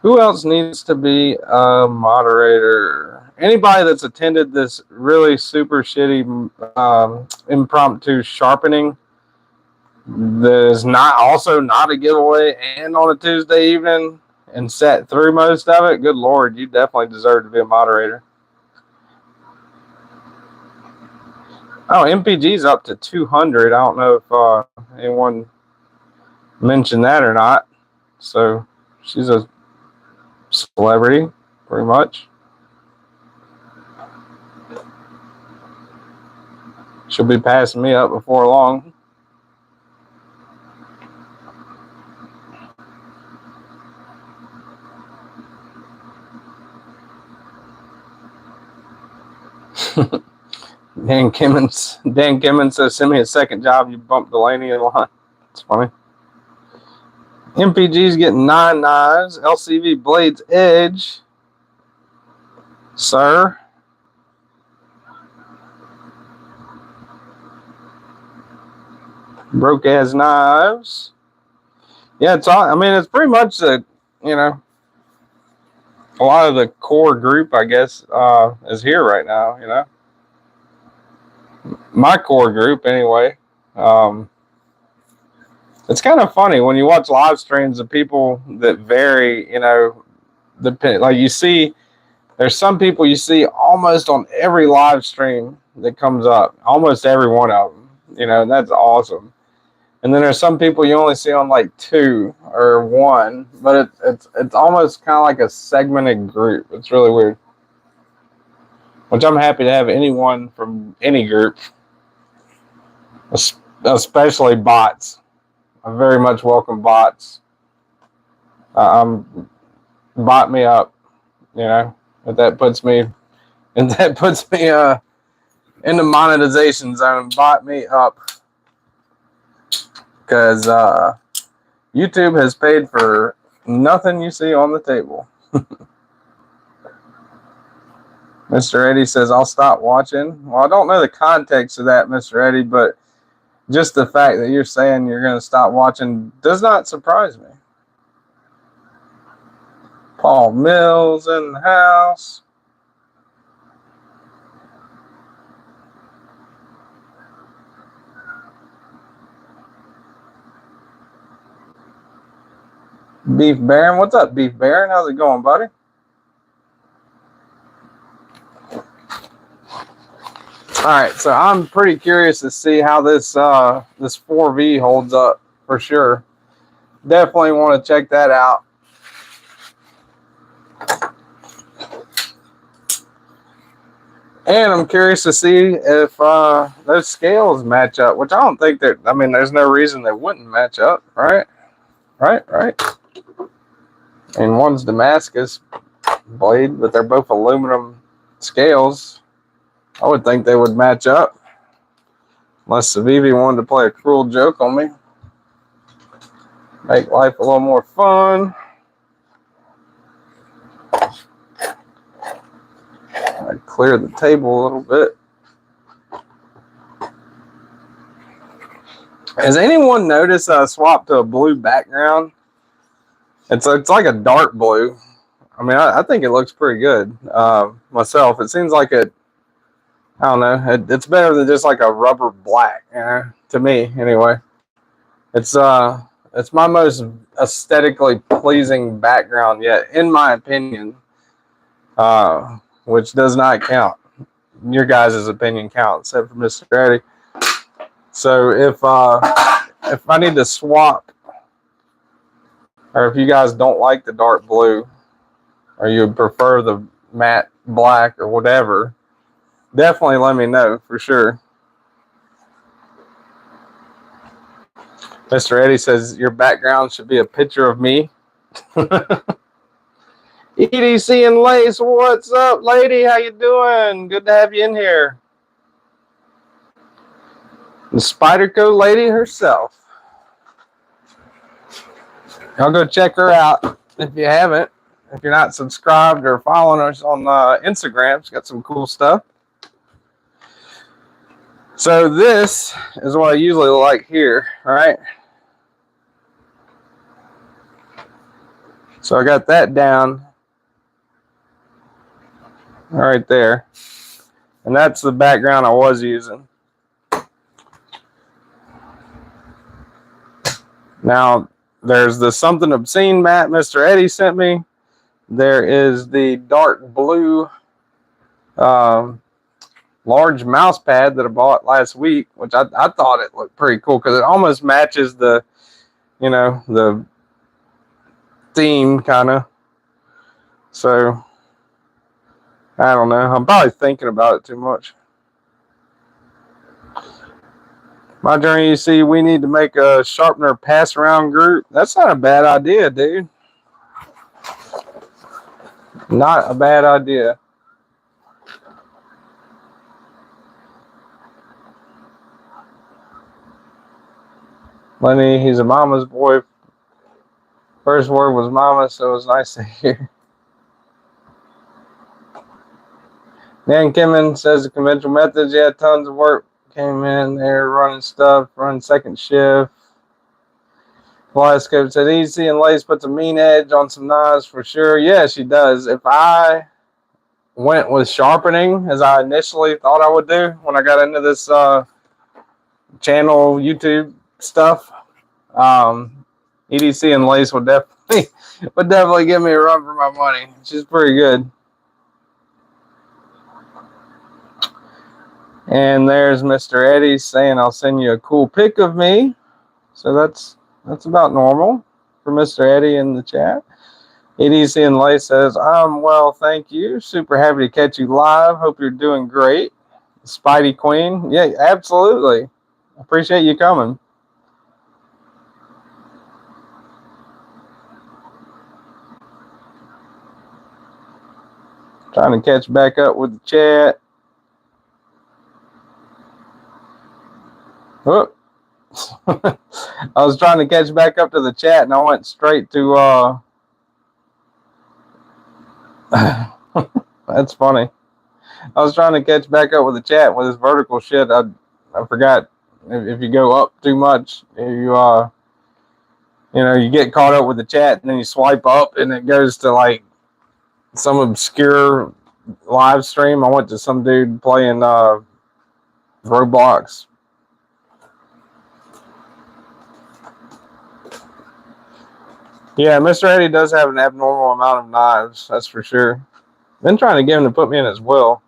Who else needs to be a moderator? Anybody that's attended this really super shitty impromptu sharpening that is not a giveaway and on a Tuesday evening and sat through most of it, good Lord, you definitely deserve to be a moderator. Oh, MPG's up to 200. I don't know if anyone mentioned that or not. So she's a celebrity, pretty much. She'll be passing me up before long. Dan Kimmons says, send me a second job. You bumped Delaney in line. It's funny. MPG's getting 9 knives. LCV Blades Edge. Sir. Broke ass knives. Yeah, it's all, I mean, it's pretty much the, you know, a lot of the core group, I guess, is here right now, you know. My core group, anyway. It's kind of funny when you watch live streams of people that vary, you know, like you see, there's some people you see almost on every live stream that comes up, almost every one of them, you know, and that's awesome. And then there's some people you only see on like 2 or 1, but it's almost kind of like a segmented group. It's really weird. Which I'm happy to have anyone from any group, especially bots. I very much welcome bots. Bot me up, you know. If that puts me in the monetization zone, bot me up. Because YouTube has paid for nothing you see on the table. Mr. Eddie says, I'll stop watching. Well, I don't know the context of that, Mr. Eddie, but just the fact that you're saying you're going to stop watching does not surprise me. Paul Mills in the house. Beef Baron. What's up, Beef Baron? How's it going, buddy? All right, so I'm pretty curious to see how this 4V holds up for sure. Definitely want to check that out. And I'm curious to see if those scales match up, which I don't think that. I mean, there's no reason they wouldn't match up, right? Right. And one's Damascus blade, but they're both aluminum scales. I would think they would match up, unless Savivi wanted to play a cruel joke on me, make life a little more fun. I'd clear the table a little bit. Has anyone noticed I swapped to a blue background? It's like a dark blue. I mean, I think it looks pretty good myself. It seems like it. I don't know. It's better than just like a rubber black, to me anyway. It's my most aesthetically pleasing background yet, in my opinion. Which does not count. Your guys' opinion counts, except for Mr. Eddie. So if I need to swap, or if you guys don't like the dark blue, or you prefer the matte black or whatever, definitely let me know for sure. Mr. Eddie says your background should be a picture of me. EDC and Lace, what's up, lady? How you doing? Good to have you in here. The Spyderco lady herself. Y'all go check her out if you haven't. If you're not subscribed or following us on Instagram, she's got some cool stuff. So this is what I usually like here, right? So I got that down right there. And that's the background I was using. Now, there's the Something Obscene mat Mr. Eddie sent me. There is the dark blue large mouse pad that I bought last week, which I thought it looked pretty cool because it almost matches the, the theme kind of. So, I don't know. I'm probably thinking about it too much. My journey, you see, we need to make a sharpener pass around group. That's not a bad idea, dude. Not a bad idea. Lenny, he's a mama's boy. First word was mama, so it was nice to hear. Dan Kimmin says the conventional methods, yeah, tons of work came in there, running stuff, running second shift. Flyscope said easy and Lace puts a mean edge on some knives for sure. Yeah, she does. If I went with sharpening as I initially thought I would do when I got into this channel YouTube stuff, EDC and Lace would definitely give me a run for my money. She's pretty good. And there's Mr. Eddie saying I'll send you a cool pic of me. So that's about normal for Mr. Eddie in the chat. EDC and Lace says, I'm well, thank you. Super happy to catch you live. Hope you're doing great. Spidey Queen. Yeah, absolutely. Appreciate you coming. Trying to catch back up with the chat. Whoop. I was trying to catch back up to the chat and I went straight to that's funny. I was trying to catch back up with the chat with this vertical shit. I forgot if you go up too much, you get caught up with the chat and then you swipe up and it goes to like some obscure live stream. I went to some dude playing Roblox. Yeah, Mr. Eddie does have an abnormal amount of knives, that's for sure. Been trying to get him to put me in his will.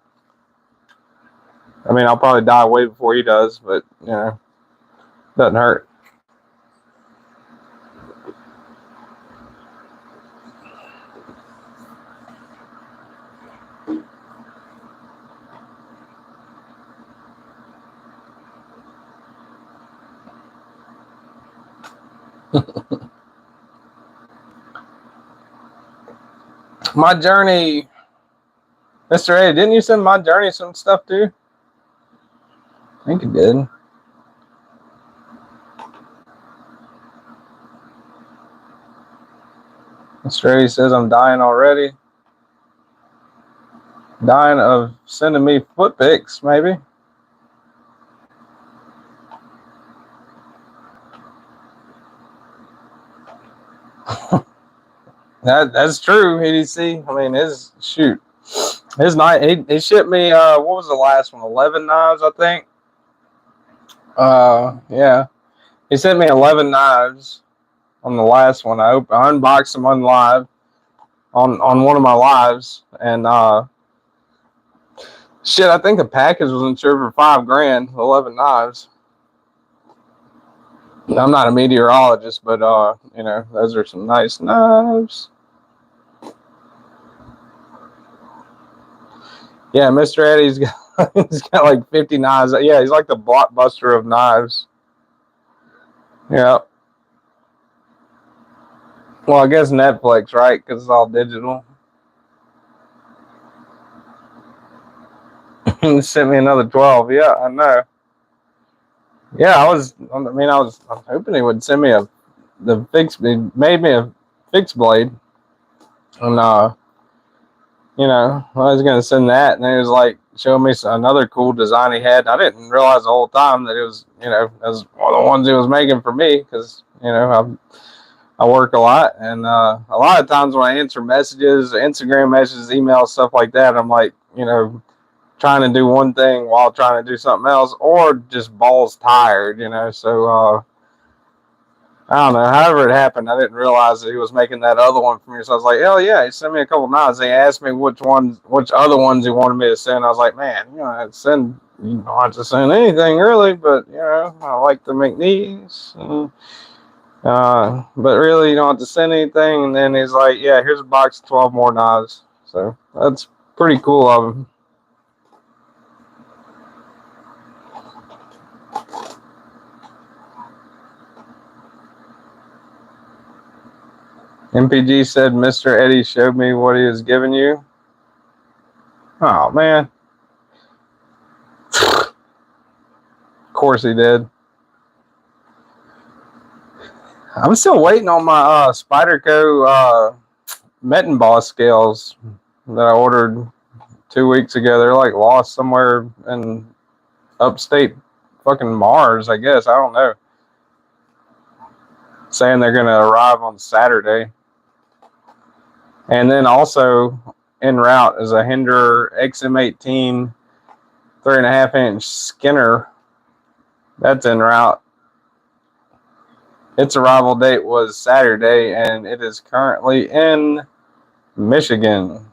I mean, I'll probably die way before he does, but, doesn't hurt. My journey, Mr. A, didn't you send my journey some stuff too? I think you did. Mr. A says I'm dying already. Dying of sending me foot pics, maybe. That's true, EDC. I mean, his night. He shipped me. What was the last one? 11 knives, I think. Yeah. He sent me 11 knives on the last one. I unboxed them on live on one of my lives, and shit, I think the package was insured for $5,000. 11 knives. I'm not a meteorologist, but you know, those are some nice knives. Yeah, Mr. Eddie's got like 50 knives. Yeah, he's like the blockbuster of knives. Yeah. Well, I guess Netflix, right? Because it's all digital. Sent me another 12. Yeah, I know. Yeah, I was hoping he would send me he made me a fixed blade. And you know, I was gonna send that, and he was like showing me another cool design he had. I didn't realize the whole time that it was, you know, as one of the ones he was making for me, because you know I work a lot, and a lot of times when I answer messages, Instagram messages, emails, stuff like that, I'm like, you know, trying to do one thing while trying to do something else, or just balls tired, you know. So I don't know. However it happened, I didn't realize that he was making that other one for me. So I was like, hell yeah, he sent me a couple knives. He asked me which other ones he wanted me to send. I was like, man, you know, you don't have to send anything really, but you know, I like to make these. But really, you don't have to send anything. And then he's like, yeah, here's a box of 12 more knives. So that's pretty cool of him. MPG said Mr. Eddie showed me what he was giving you. Oh, man. Of course he did. I'm still waiting on my Spyderco Metin Boss scales that I ordered 2 weeks ago. They're like lost somewhere in upstate fucking Mars, I guess. I don't know. Saying they're going to arrive on Saturday. And then also en route is a Hinder XM18 3.5-inch Skinner. That's en route. Its arrival date was Saturday, and it is currently in Michigan.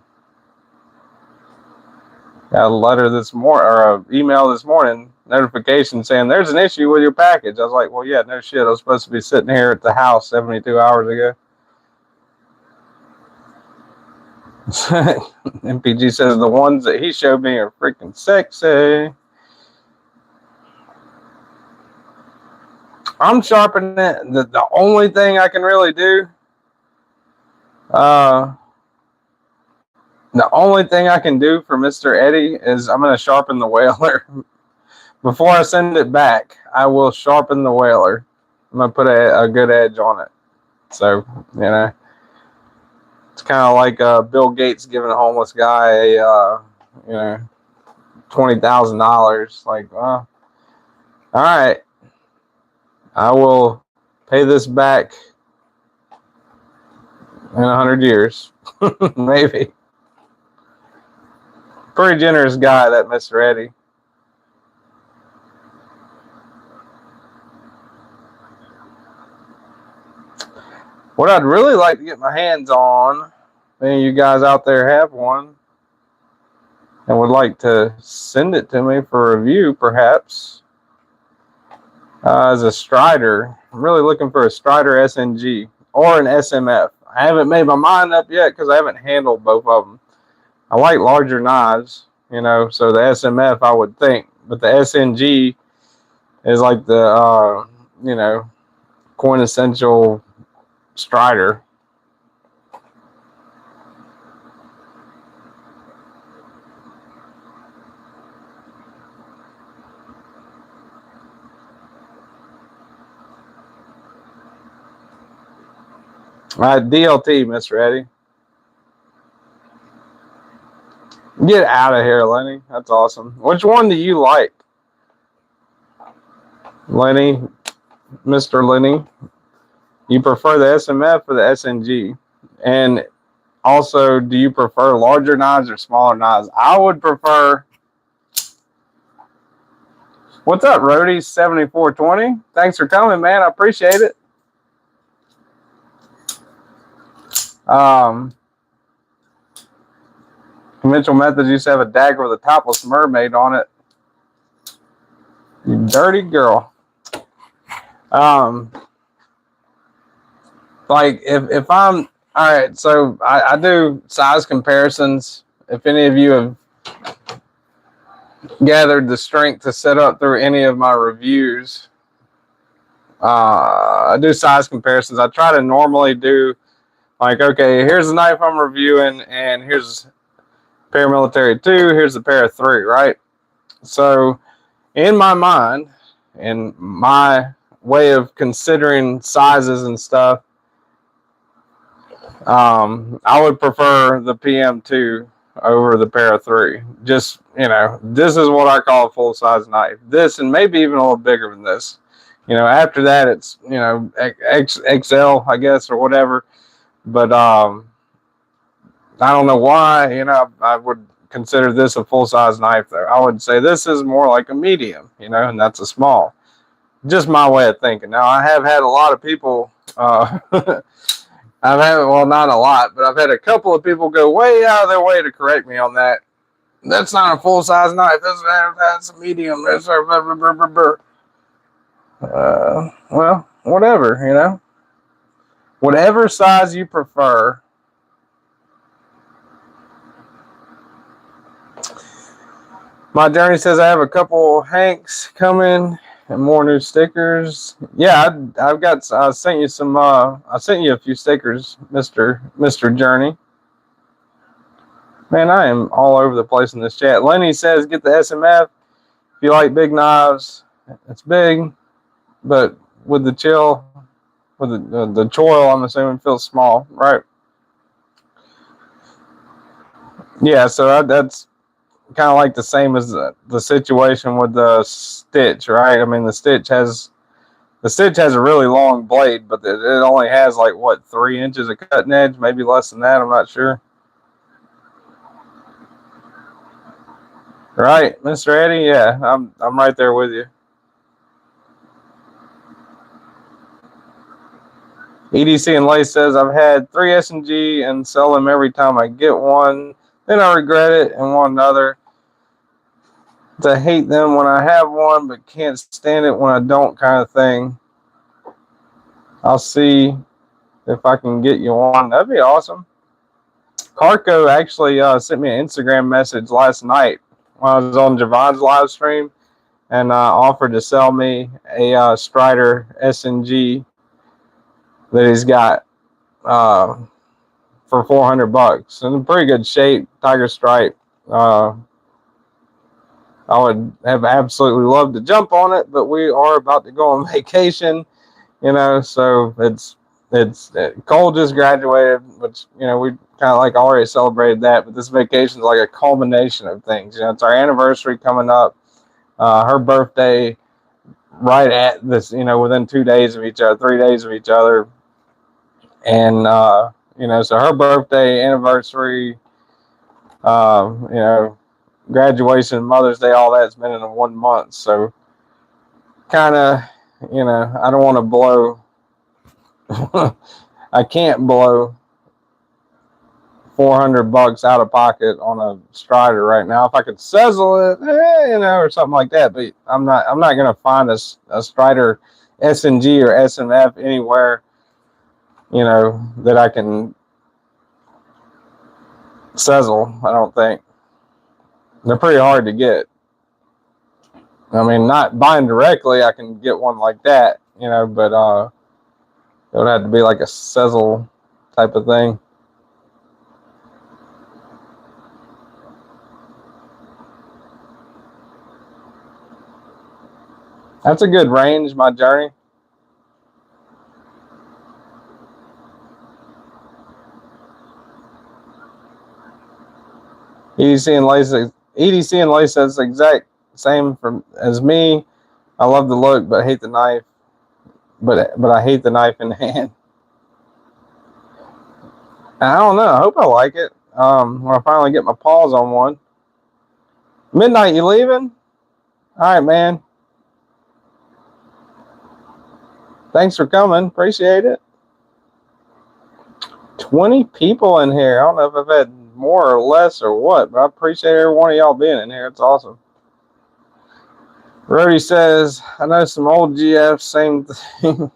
Got a letter this morning, or an email this morning, notification saying there's an issue with your package. I was like, well, yeah, no shit. I was supposed to be sitting here at the house 72 hours ago. MPG says the ones that he showed me are freaking sexy. I'm sharpening it. The only thing I can really do, the only thing I can do for Mr. Eddie is I'm going to sharpen the whaler. Before I send it back, I will sharpen the whaler. I'm going to put a good edge on it. So, you know, it's kind of like Bill Gates giving a homeless guy a, you know, $20,000. Like, well, all right, I will pay this back in 100 years, maybe. Pretty generous guy, that Mr. Eddie. What I'd really like to get my hands on, any of you guys out there have one and would like to send it to me for review, perhaps, as a Strider. I'm really looking for a Strider SNG or an SMF. I haven't made my mind up yet because I haven't handled both of them. I like larger knives, you know, so the SMF I would think, but the SNG is like the, you know, quintessential Strider. All right, DLT, Mr. Eddie. Get out of here, Lenny. That's awesome. Which one do you like? Lenny, Mr. Lenny. You prefer the SMF or the SNG? And also, do you prefer larger knives or smaller knives? I would prefer... What's up, Rody? 7420. Thanks for coming, man. I appreciate it. Conventional methods used to have a dagger with a topless mermaid on it. You dirty girl. Like if I'm all right, so I do size comparisons. If any of you have gathered the strength to set up through any of my reviews, I do size comparisons. I try to normally do like, okay, here's the knife I'm reviewing, and here's paramilitary 2, here's the para 3, right? So in my mind, in my way of considering sizes and stuff, I would prefer the PM2 over the para 3. Just, you know, this is what I call a full size knife. This, and maybe even a little bigger than this. You know, after that, it's, you know, XL, I guess, or whatever. But I don't know why, you know, I would consider this a full size knife though. I would say this is more like a medium, you know, and that's a small. Just my way of thinking. Now, I have had a lot of people, I've had, well, not a lot, but I've had a couple of people go way out of their way to correct me on that. That's not a full size knife. That's a medium. That's well, whatever, you know. Whatever size you prefer. My journey says I have a couple Hanks coming and more new stickers. Yeah, I've got. I sent you some. I sent you a few stickers, Mr. Journey. Man, I am all over the place in this chat. Lenny says get the SMF if you like big knives. It's big, but with the chill, with the choil, I'm assuming feels small, right? Yeah, so that's kind of like the same as the situation with the stitch, right? I mean, the stitch has a really long blade, but it only has like what, 3 inches of cutting edge, maybe less than that. I'm not sure. Right, Mr. Eddie? Yeah, I'm right there with you. EDC and Lace says I've had 3 S&G and sell them every time I get one. Then I regret it and want another. I hate them when I have one, but can't stand it when I don't, kind of thing. I'll see if I can get you one. That'd be awesome. Carco actually sent me an Instagram message last night when I was on Javon's live stream, and offered to sell me a Strider S&G that he's got for $400. In pretty good shape, tiger stripe. I would have absolutely loved to jump on it, but we are about to go on vacation, you know, so it's Cole just graduated, which, you know, we kind of like already celebrated that, but this vacation is like a culmination of things. You know, it's our anniversary coming up, her birthday right at this, you know, within 2 days of each other, 3 days of each other. And, you know, so her birthday, anniversary, you know, graduation, Mother's Day, all that's been in 1 month. So kind of, you know, I don't want to blow, I can't blow $400 out of pocket on a Strider right now. If I could sizzle it, you know, or something like that, but I'm not going to find a Strider S&G or SMF anywhere, you know, that I can sizzle. I don't think. They're pretty hard to get. I mean, not buying directly, I can get one like that, you know, but It would have to be like a sizzle type of thing. That's a good range, my journey. EDC and Lace says the exact same as me. I love the look, but hate the knife. But I hate the knife in the hand. I don't know. I hope I like it. When I finally get my paws on one. Midnight, you leaving? All right, man. Thanks for coming. Appreciate it. 20 people in here. I don't know if I've had more or less or what, but I appreciate every one of y'all being in here. It's awesome. Rody says, I know some old GFs, same thing.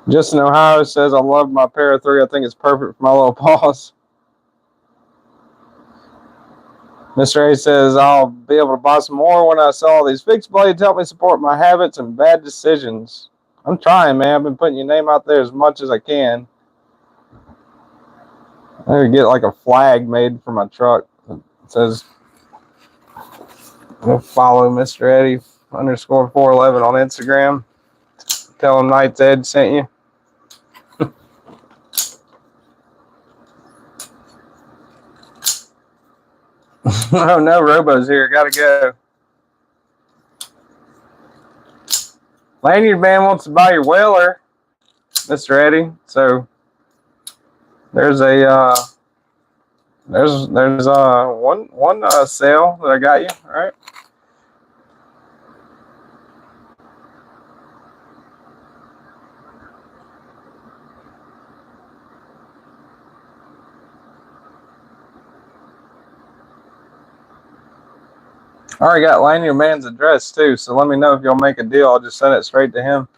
Justin Ohio says, I love my pair of 3. I think it's perfect for my little paws. Mr. A says, I'll be able to buy some more when I sell all these fixed blades. Help me support my habits and bad decisions. I'm trying, man. I've been putting your name out there as much as I can. I need to get like a flag made for my truck. It says, we'll follow Mr. Eddie _411 on Instagram. Tell him Knight's Ed sent you. Oh, no, Robo's here. Gotta go. Lanyard Man wants to buy your whaler, Mr. Eddie. So there's a there's one sale that I got you. All right. I already got Lanyard Man's address too, so let me know if you'll make a deal. I'll just send it straight to him.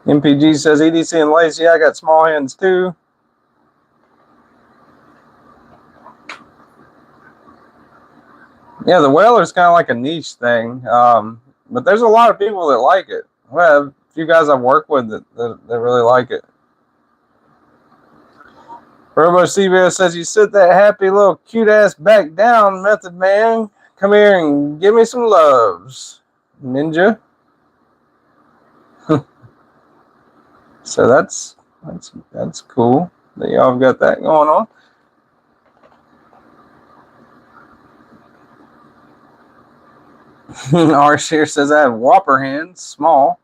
MPG says EDC and lace. Yeah, I got small hands too. Yeah, the whaler's kind of like a niche thing, but there's a lot of people that like it. Well, a few guys I've worked with that really like it. Robo CBO says, you sit that happy little cute ass back down, Method Man. Come here and give me some loves, Ninja. So that's cool that y'all have got that going on. Arshir says, I have whopper hands, small.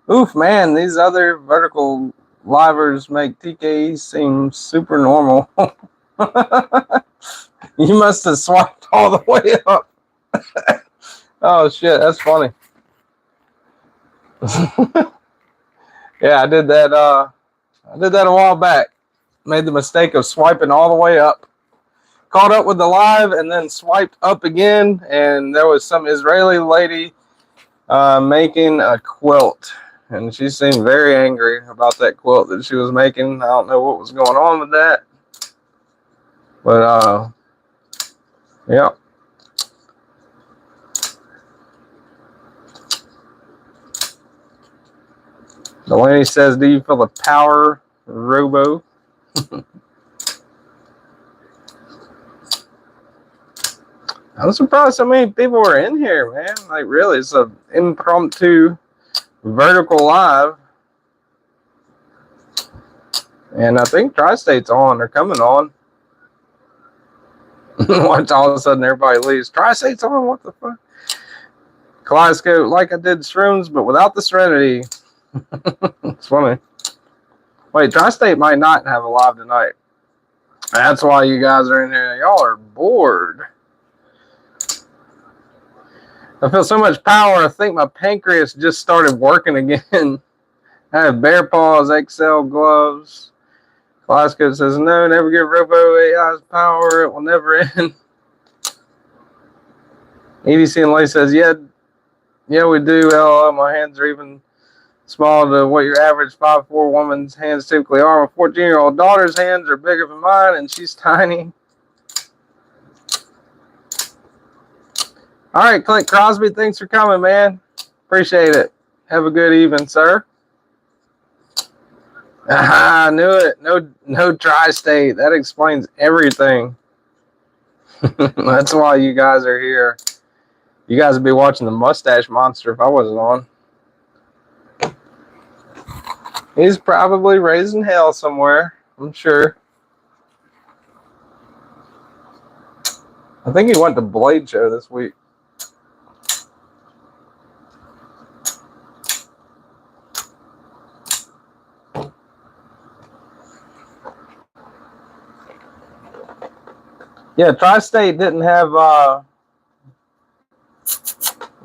Oof, man, these other vertical livers make TKE seem super normal. You must have swiped all the way up. Oh shit, that's funny. Yeah, I did that a while back. Made the mistake of swiping all the way up. Caught up with the live and then swiped up again, and there was some Israeli lady making a quilt. And she seemed very angry about that quilt that she was making. I don't know what was going on with that. But, yeah. Delaney says, do you feel the power, Robo? I'm surprised so many people are in here, man. Like, really, it's an impromptu vertical live. And I think Tri-State's on. They're coming on. Watch all of a sudden everybody leaves. Tri-State's on? What the fuck? Kaleidoscope, like I did shrooms, but without the serenity. It's funny. Wait, Tri-State might not have a live tonight. That's why you guys are in here. Y'all are bored. I feel so much power. I think my pancreas just started working again. I have bear paws, XL gloves. Kaleidoscope says, no, never give Robo AI's power. It will never end. EDC and Lay says, yeah, we do. LOL, my hands are even small to what your average 5'4" woman's hands typically are. My 14-year-old daughter's hands are bigger than mine, and she's tiny. All right, Clint Crosby, thanks for coming, man. Appreciate it. Have a good evening, sir. I knew it. No tri-state. That explains everything. That's why you guys are here. You guys would be watching the Mustache Monster if I wasn't on. He's probably raising hell somewhere, I'm sure. I think he went to Blade Show this week. Yeah, Tri-State didn't have,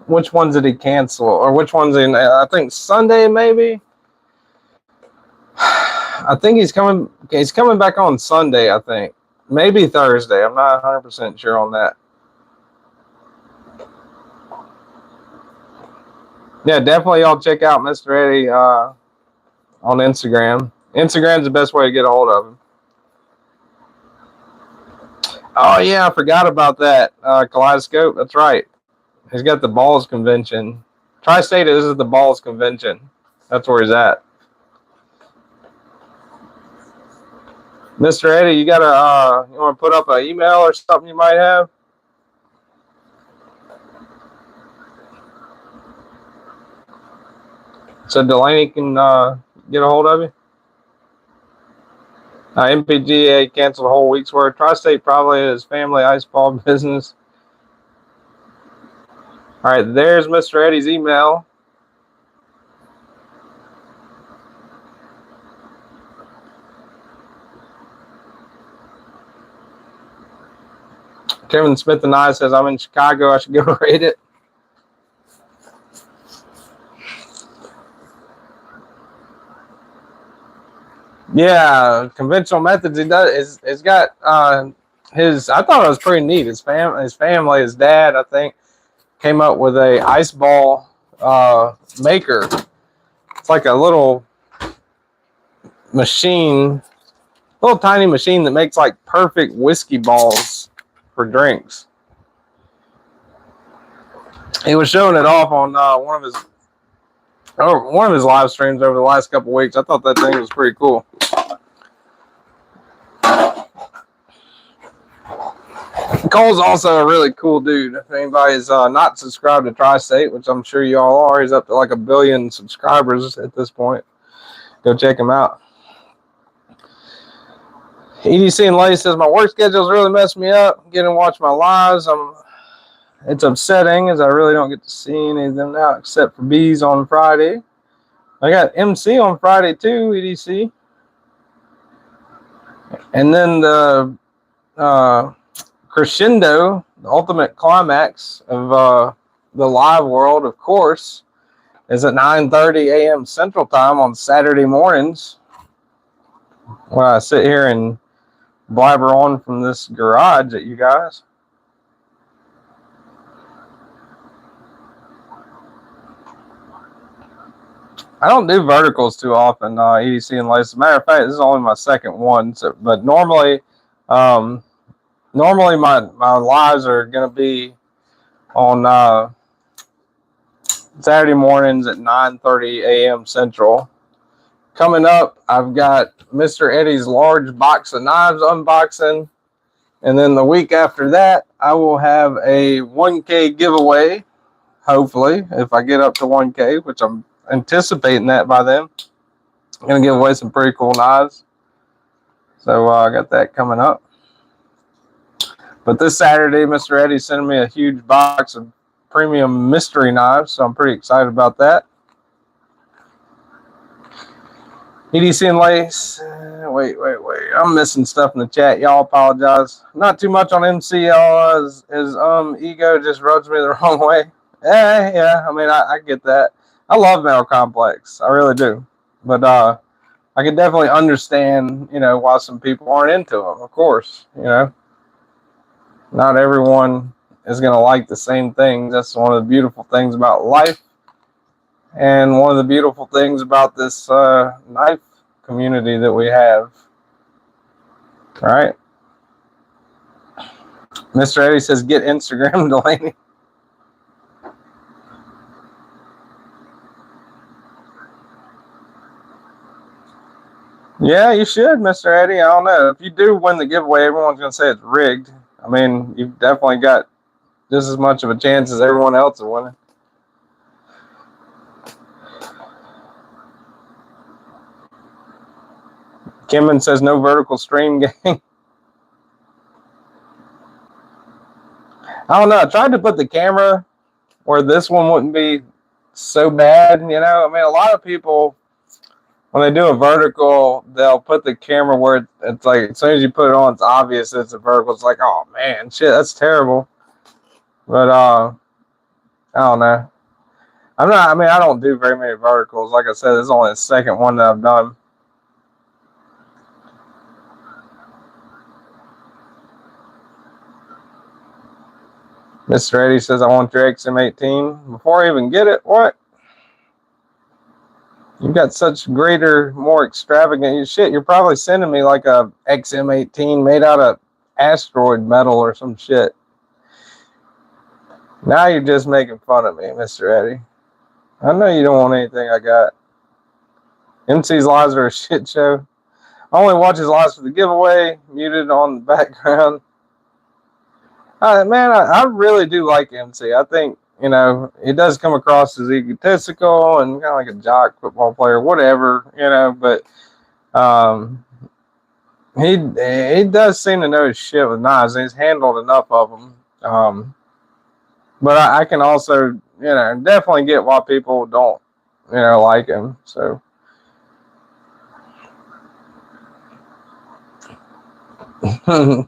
which ones did he cancel? Or which ones in, I think Sunday maybe? I think he's coming back on Sunday, I think. Maybe Thursday. I'm not 100% sure on that. Yeah, definitely y'all check out Mr. Eddie on Instagram. Instagram's the best way to get a hold of him. Oh, yeah, I forgot about that. Kaleidoscope, that's right. He's got the Balls Convention. Tri-State is the Balls Convention. That's where he's at. Mr. Eddie, you gotta you want to put up an email or something you might have? So Delaney can get a hold of you. MPGA canceled a whole week's worth. Tri-State probably is family ice ball business. All right, there's Mr. Eddie's email. Kevin Smith and I says, I'm in Chicago. I should go rate it. Yeah, conventional methods. He does. It's got his. I thought it was pretty neat. His family, his dad, I think, came up with a ice ball maker. It's like a little machine, little tiny machine that makes like perfect whiskey balls for drinks. He was showing it off on one of his live streams over the last couple of weeks. I thought that thing was pretty cool. Cole's also a really cool dude. If anybody's not subscribed to Tri-State, which I'm sure you all are, he's up to like 1 billion subscribers at this point. Go check him out. EDC and Lay says, my work schedule's really messed me up. Getting to watch my lives. It's upsetting as I really don't get to see any of them now except for Bees on Friday. I got MC on Friday too, EDC. And then the crescendo, the ultimate climax of the live world, of course, is at 9:30 a.m. Central Time on Saturday mornings when I sit here and blabber on from this garage at you guys. I don't do verticals too often, EDC and Lace. As a matter of fact, this is only my second one. So, but normally my lives are going to be on Saturday mornings at 9:30 a.m. Central. Coming up, I've got Mr. Eddie's large box of knives unboxing. And then the week after that, I will have a 1K giveaway, hopefully, if I get up to 1K, which I'm anticipating that by then. I'm going to give away some pretty cool knives. So I got that coming up. But this Saturday, Mr. Eddie's sending me a huge box of premium mystery knives, so I'm pretty excited about that. EDC and Lace. Wait. I'm missing stuff in the chat. Y'all apologize. Not too much on MC. Y'all. His ego just rubs me the wrong way. Yeah. I mean, I get that. I love Metal Complex. I really do. But I can definitely understand, why some people aren't into them. Of course, not everyone is going to like the same things. That's one of the beautiful things about life. and one of the beautiful things about this knife community that we have, right? Mr. Eddie says, get Instagram, Delaney. Yeah, you should, Mr. Eddie. I don't know. If you do win the giveaway, everyone's going to say it's rigged. I mean, you've definitely got just as much of a chance as everyone else of winning. Kimman says, no vertical stream gang. I don't know. I tried to put the camera where this one wouldn't be so bad, you know. I mean, a lot of people, when they do a vertical, they'll put the camera where it's like, as soon as you put it on, it's obvious it's a vertical. It's like, oh man, shit, that's terrible. But I don't know. I mean, I don't do very many verticals. Like I said, this is only the second one that I've done. Mr. Eddie says, I want your XM18. Before I even get it, what? You've got such greater, more extravagant shit. You're probably sending me like a XM18 made out of asteroid metal or some shit. Now you're just making fun of me, Mr. Eddie. I know you don't want anything I got. MC's lives are a shit show. I only watch his lives for the giveaway, muted on the background. Man, I really do like MC. I think, you know, he does come across as egotistical and kind of like a jock football player, whatever, you know, but he does seem to know his shit with knives, and he's handled enough of them. But I can also, you know, definitely get why people don't, you know, like him. So.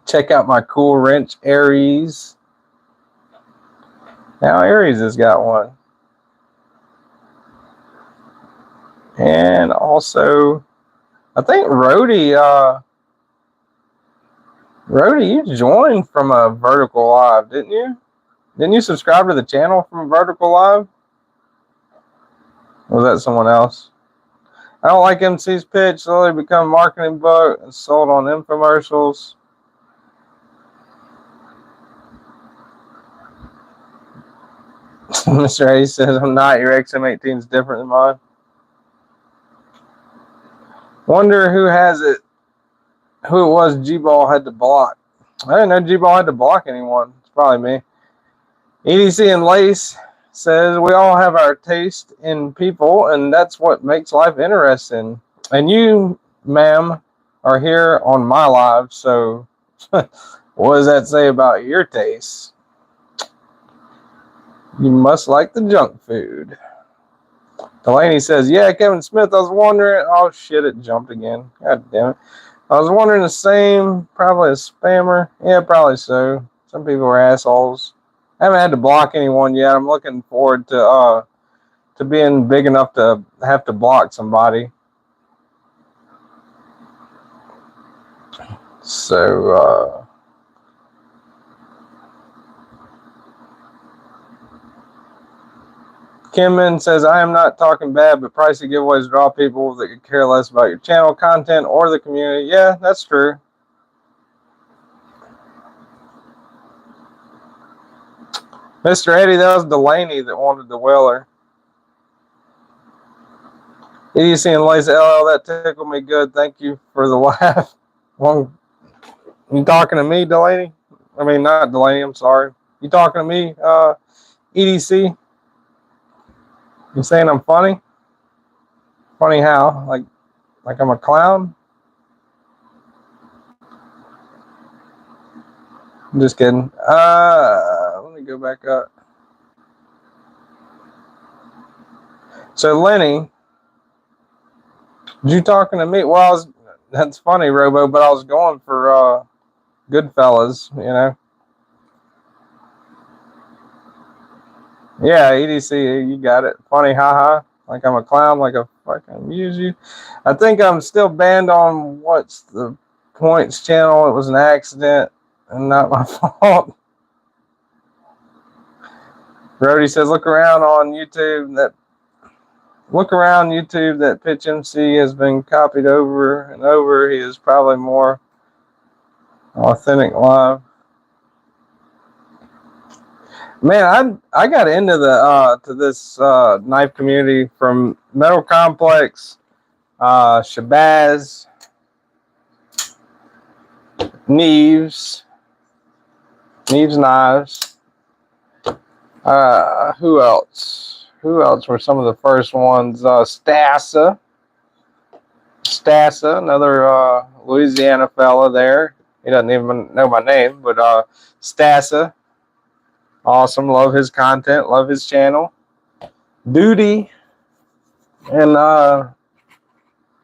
Check out my cool wrench, Aries. Now Aries has got one. And also, I think Rhodey, you joined from a Vertical Live, didn't you? Didn't you subscribe to the channel from Vertical Live? Or was that someone else? I don't like MC's pitch. Slowly become marketing book and sold on infomercials. Mr. A says, I'm not. Your XM18 is different than mine. Wonder who has it. Who it was G-Ball had to block. I didn't know G-Ball had to block anyone. It's probably me. EDC and Lace says, we all have our taste in people, and that's what makes life interesting. And you, ma'am, are here on my live, so what does that say about your taste? You must like the junk food. Delaney says, yeah, Kevin Smith, I was wondering. Oh, shit, it jumped again. God damn it. I was wondering the same. Probably a spammer. Yeah, probably so. Some people are assholes. I haven't had to block anyone yet. I'm looking forward to being big enough to have to block somebody. So, Kimmin says, I am not talking bad, but pricey giveaways draw people that could care less about your channel content or the community. Yeah, that's true. Mr. Eddie, that was Delaney that wanted the Weller. EDC and Lazy LL, that tickled me good. Thank you for the laugh. You talking to me, Delaney? I mean, not Delaney, I'm sorry. You talking to me, EDC? You saying I'm funny? Funny how? Like I'm a clown? I'm just kidding. Let me go back up. So Lenny, you talking to me? Well, that's funny, Robo, but I was going for Goodfellas, you know. Yeah, EDC, you got it. Funny, haha. Like I'm a clown, like I fucking amuse you. I think I'm still banned on what's the points channel. It was an accident and not my fault. Brody says, look around on YouTube. Look around YouTube. That pitch MC has been copied over and over. He is probably more authentic live. Man, I got into the to this knife community from Metal Complex, Shabazz, Neves Knives. Who else? Who else were some of the first ones? Stassa, another Louisiana fella there. He doesn't even know my name, but Stassa, awesome. Love his content. Love his channel. Duty and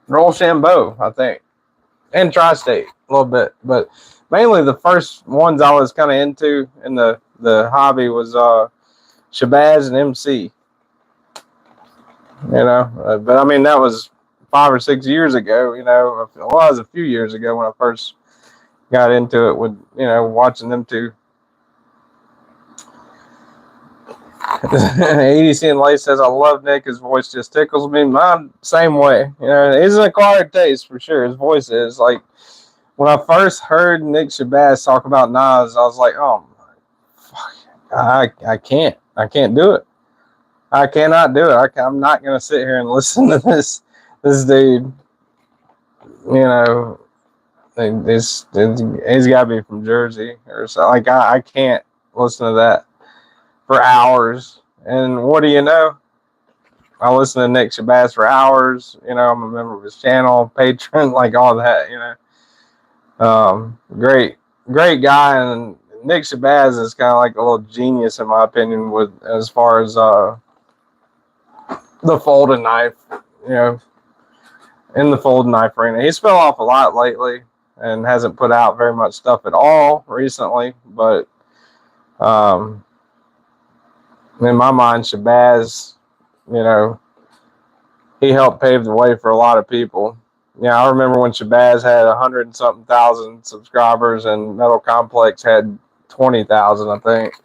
Rochambeau, I think, and Tri-State a little bit, but mainly the first ones I was kind of into in the hobby was Shabazz and MC. You know, but I mean that was 5 or 6 years ago. You know, well, it was a few years ago when I first got into it with watching them two. ADC and Lace says, I love Nick. His voice just tickles me. Mine, same way. You know, he's an acquired taste for sure. His voice is like, when I first heard Nick Shabazz talk about Nas, I was like, oh, fuck, I can't do it. I cannot do it. I'm not going to sit here and listen to this dude. You know, he's got to be from Jersey or so. Like, I can't listen to that for hours. And what do you know? I listen to Nick Shabazz for hours. You know, I'm a member of his channel, patron, like all that, you know. Great guy. And Nick Shabazz is kind of like a little genius, in my opinion, with as far as the folding knife, you know, in the folding knife arena. He's fell off a lot lately and hasn't put out very much stuff at all recently, but in my mind, Shabazz, you know, he helped pave the way for a lot of people. Yeah, I remember when Shabazz had 100 and something thousand subscribers and Metal Complex had 20,000, I think.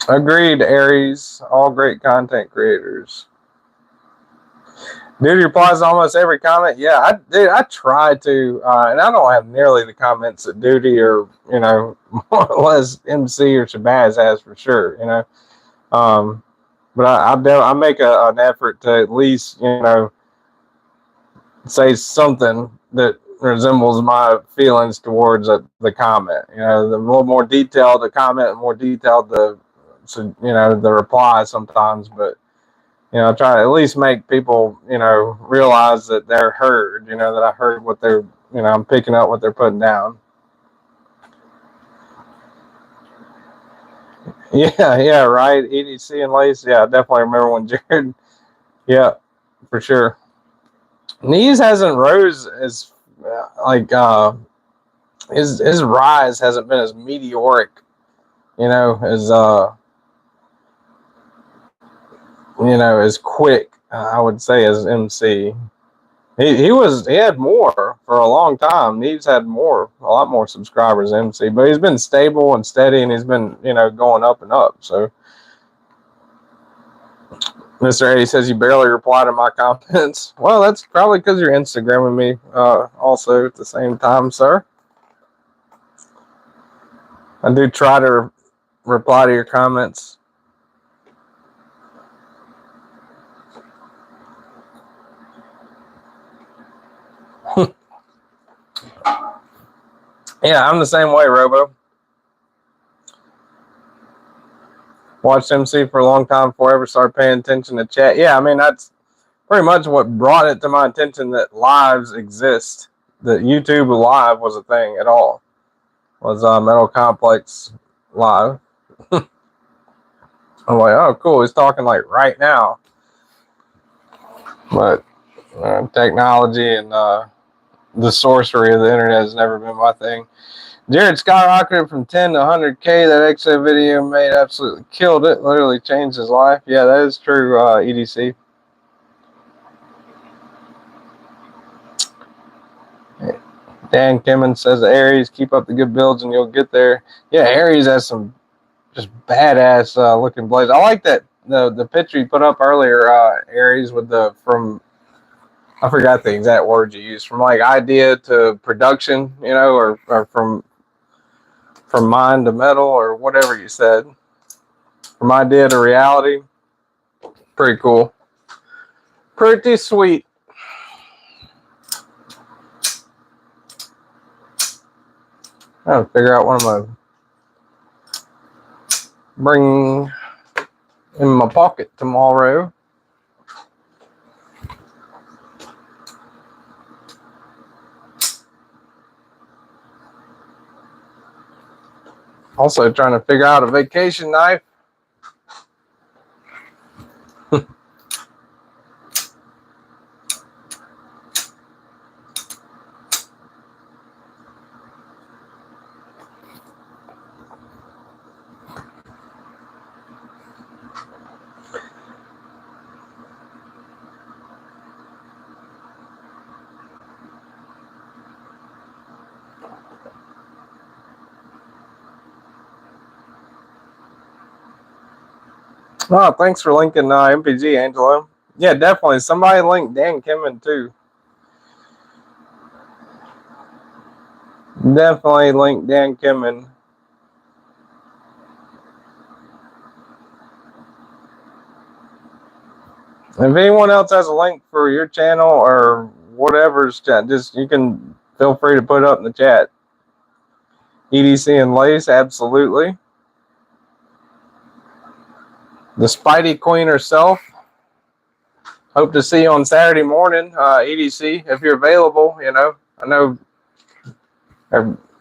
Agreed, Aries. All great content creators. Dude replies to almost every comment. Yeah, I try to, and I don't have nearly the comments that Duty or, you know, more or less MC or Shabazz has for sure, you know. But I make an effort to at least, you know, say something that resembles my feelings towards the comment. You know, the little more detailed the comment, the more detailed the reply sometimes. But you know, I try to at least make people, you know, realize that they're heard. You know, that I heard what they're, you know, I'm picking up what they're putting down. Yeah, right. EDC and Lace. Yeah, I definitely remember when Jared. Yeah, for sure. Knees hasn't rose as like his rise hasn't been as meteoric, you know, as you know, as quick, I would say, as MC. He had more for a long time. Neves had a lot more subscribers than MC, but he's been stable and steady, and he's been, you know, going up and up. So Mr. A says you barely reply to my comments. Well, that's probably because you're Instagramming me also at the same time, sir. I do try to reply to your comments. Yeah, I'm the same way, Robo. Watched MC for a long time before I ever started paying attention to chat. Yeah, I mean, that's pretty much what brought it to my attention that lives exist, that YouTube Live was a thing at all, was Metal Complex Live. I'm like, oh, cool, he's talking like right now. But technology and the sorcery of the internet has never been my thing. Jared skyrocketed from 10 to 100K. That XO video made absolutely killed it. Literally changed his life. Yeah, that is true, EDC. Dan Kimmons says, Aries, keep up the good builds and you'll get there. Yeah, Aries has some just badass looking blades. I like that the picture you put up earlier, Aries, with the I forgot the exact words you used, from like idea to production, you know, or from mind to metal, or whatever you said. From idea to reality. Pretty cool. Pretty sweet. I gotta figure out what I'm gonna bring in my pocket tomorrow. Also trying to figure out a vacation knife. Oh, thanks for linking MPG, Angelo. Yeah, definitely. Somebody link Dan Kimmin too. Definitely link Dan Kimmin. If anyone else has a link for your channel or whatever's chat, just you can feel free to put it up in the chat. EDC and Lace, absolutely. The Spidey Queen herself. Hope to see you on Saturday morning, EDC, if you're available. You know, I know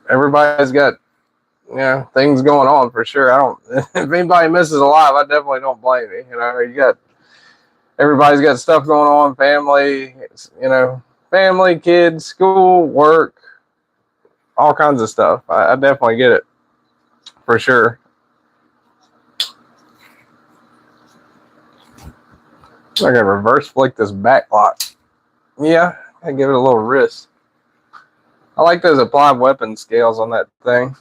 everybody's got things going on for sure. I don't. If anybody misses a live, I definitely don't blame you. You know, everybody's got stuff going on, family. Family, kids, school, work, all kinds of stuff. I definitely get it for sure. I gotta reverse flick this back lock. Yeah, I give it a little wrist. I like those applied weapon scales on that thing.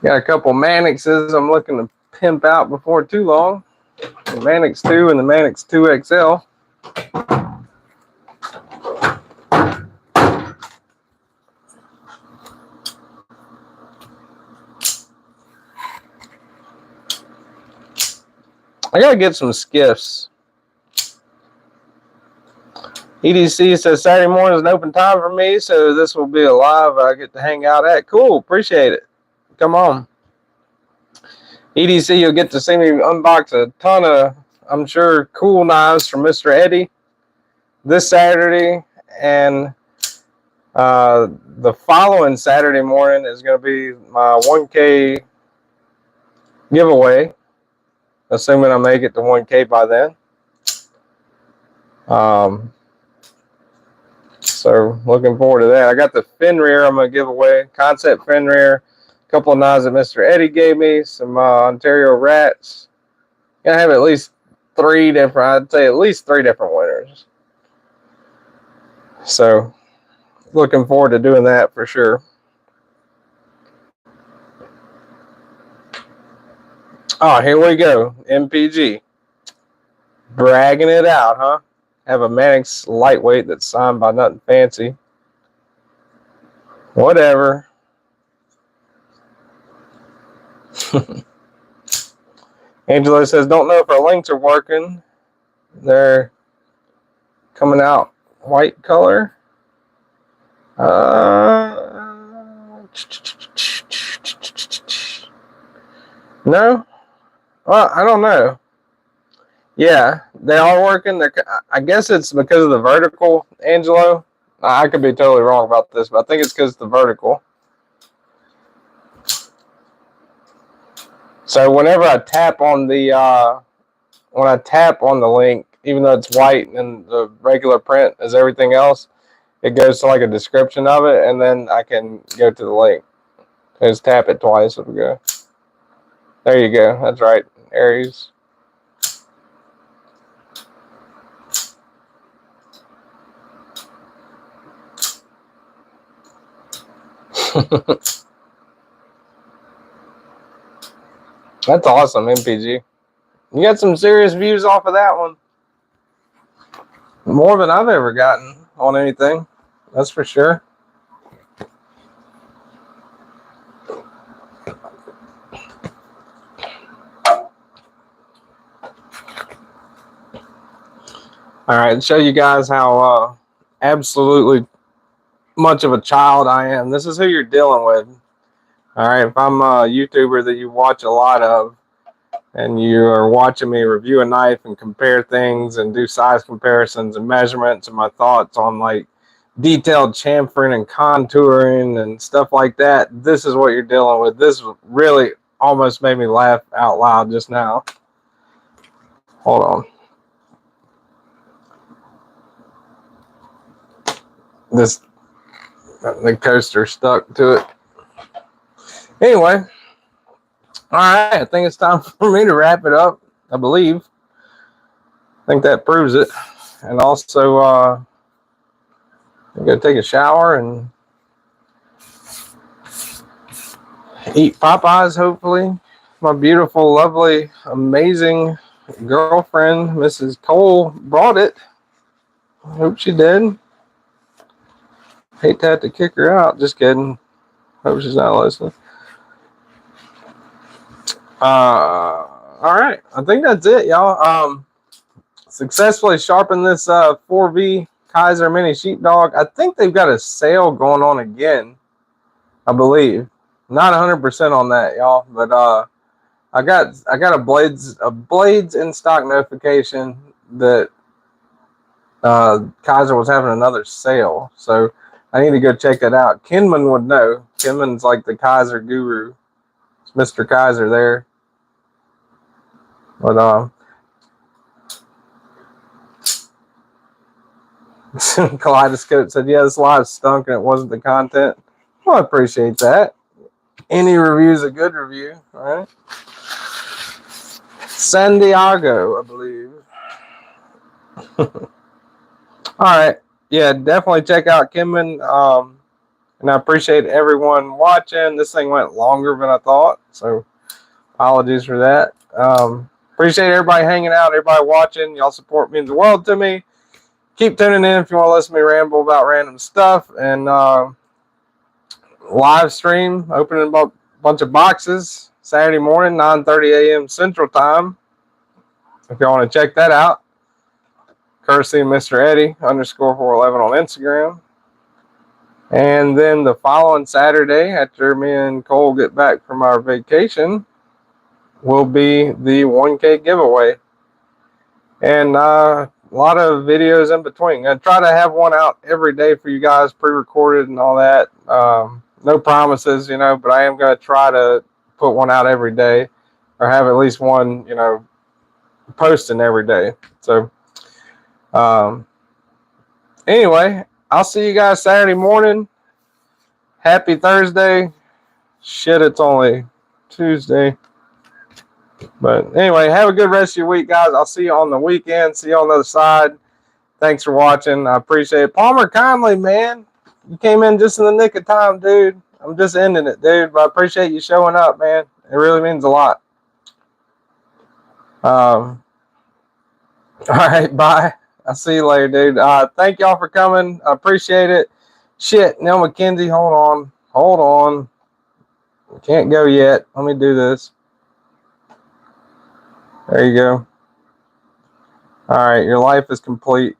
Got a couple Manixes I'm looking to pimp out before too long. The Manix 2 and the Manix 2 XL. I gotta get some skiffs. EDC says Saturday morning is an open time for me, so this will be a live I get to hang out at. Cool, appreciate it. Come on. EDC, you'll get to see me unbox a ton of, I'm sure, cool knives from Mr. Eddie this Saturday, and the following Saturday morning is going to be my 1K giveaway, assuming I make it to 1K by then. So looking forward to that. I got the fin rear I'm going to give away, concept fin rear, a couple of knives that Mr. Eddie gave me, some Ontario Rats. Gonna have at least I'd say at least three different winners. So looking forward to doing that for sure. Oh, here we go. MPG. Bragging it out, huh? Have a Manix lightweight that's signed by nothing fancy. Whatever. Angelo says, don't know if our links are working. They're coming out white color. No? Well, I don't know. Yeah, they are working. I guess it's because of the vertical, Angelo. I could be totally wrong about this, but I think it's because of the vertical. So whenever I tap on the link, even though it's white and the regular print is everything else, it goes to like a description of it, and then I can go to the link. Just tap it twice. It'll go. There you go. That's right, Aries. That's awesome, MPG. You got some serious views off of that one. More than I've ever gotten on anything. That's for sure. All right, show you guys how absolutely much of a child I am. This is who you're dealing with. All right, if I'm a YouTuber that you watch a lot of, and you are watching me review a knife and compare things and do size comparisons and measurements and my thoughts on like detailed chamfering and contouring and stuff like that, this is what you're dealing with. This really almost made me laugh out loud just now. Hold on. The coaster stuck to it. Anyway, all right, I think it's time for me to wrap it up, I believe. I think that proves it. And also, I'm going to take a shower and eat Popeyes, hopefully. My beautiful, lovely, amazing girlfriend, Mrs. Cole, brought it. I hope she did. Hate to have to kick her out. Just kidding. Hope she's not listening. All right. I think that's it, y'all. Successfully sharpened this 4V Kaiser Mini Sheepdog. I think they've got a sale going on again, I believe. Not 100% on that, y'all, but I got a blades in stock notification that Kaiser was having another sale, so I need to go check that out. Kenman would know. Kenman's like the Kaiser guru. It's Mr. Kaiser there. But Kaleidoscope said, yeah, this live stunk and it wasn't the content. Well, I appreciate that. Any review is a good review, right? San Diego, I believe. All right. Yeah, definitely check out Kimman. And I appreciate everyone watching. This thing went longer than I thought, so apologies for that. Appreciate everybody hanging out, everybody watching. Y'all support means the world to me. Keep tuning in if you want to listen to me ramble about random stuff. And live stream, opening a bunch of boxes Saturday morning, 9:30 a.m. Central Time. If y'all want to check that out. Courtesy of Mr. Eddie _411 on Instagram. And then the following Saturday, after me and Cole get back from our vacation, will be the 1K giveaway. And a lot of videos in between. I try to have one out every day for you guys, pre-recorded and all that. No promises, but I am going to try to put one out every day, or have at least one, posting every day. So, anyway, I'll see you guys Saturday morning. Happy Thursday. Shit, it's only Tuesday. But anyway, have a good rest of your week, guys. I'll see you on the weekend. See you on the other side. Thanks for watching. I appreciate it. Palmer Conley, man. You came in just in the nick of time, dude. I'm just ending it, dude. But I appreciate you showing up, man. It really means a lot. All right, bye. I'll see you later, dude. Thank y'all for coming. I appreciate it. Shit, Neil McKenzie, hold on. Can't go yet. Let me do this. There you go. All right, your life is complete.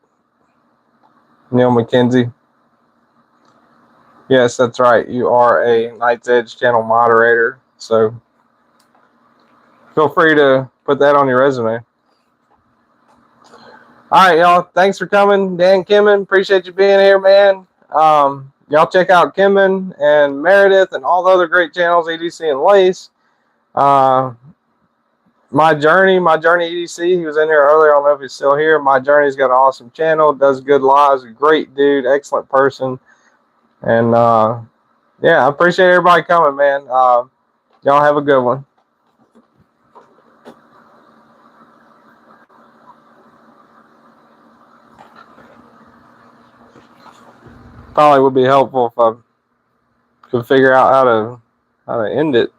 Neil McKenzie. Yes, that's right. You are a Night's Edge channel moderator. So feel free to put that on your resume. All right, y'all. Thanks for coming. Dan Kimman, appreciate you being here, man. Y'all check out Kimman and Meredith and all the other great channels, EDC and Lace. My Journey EDC, he was in here earlier. I don't know if he's still here. My Journey's got an awesome channel, does good lives, great dude, excellent person. And yeah, I appreciate everybody coming, man. Y'all have a good one. Probably would be helpful if I could figure out how to end it.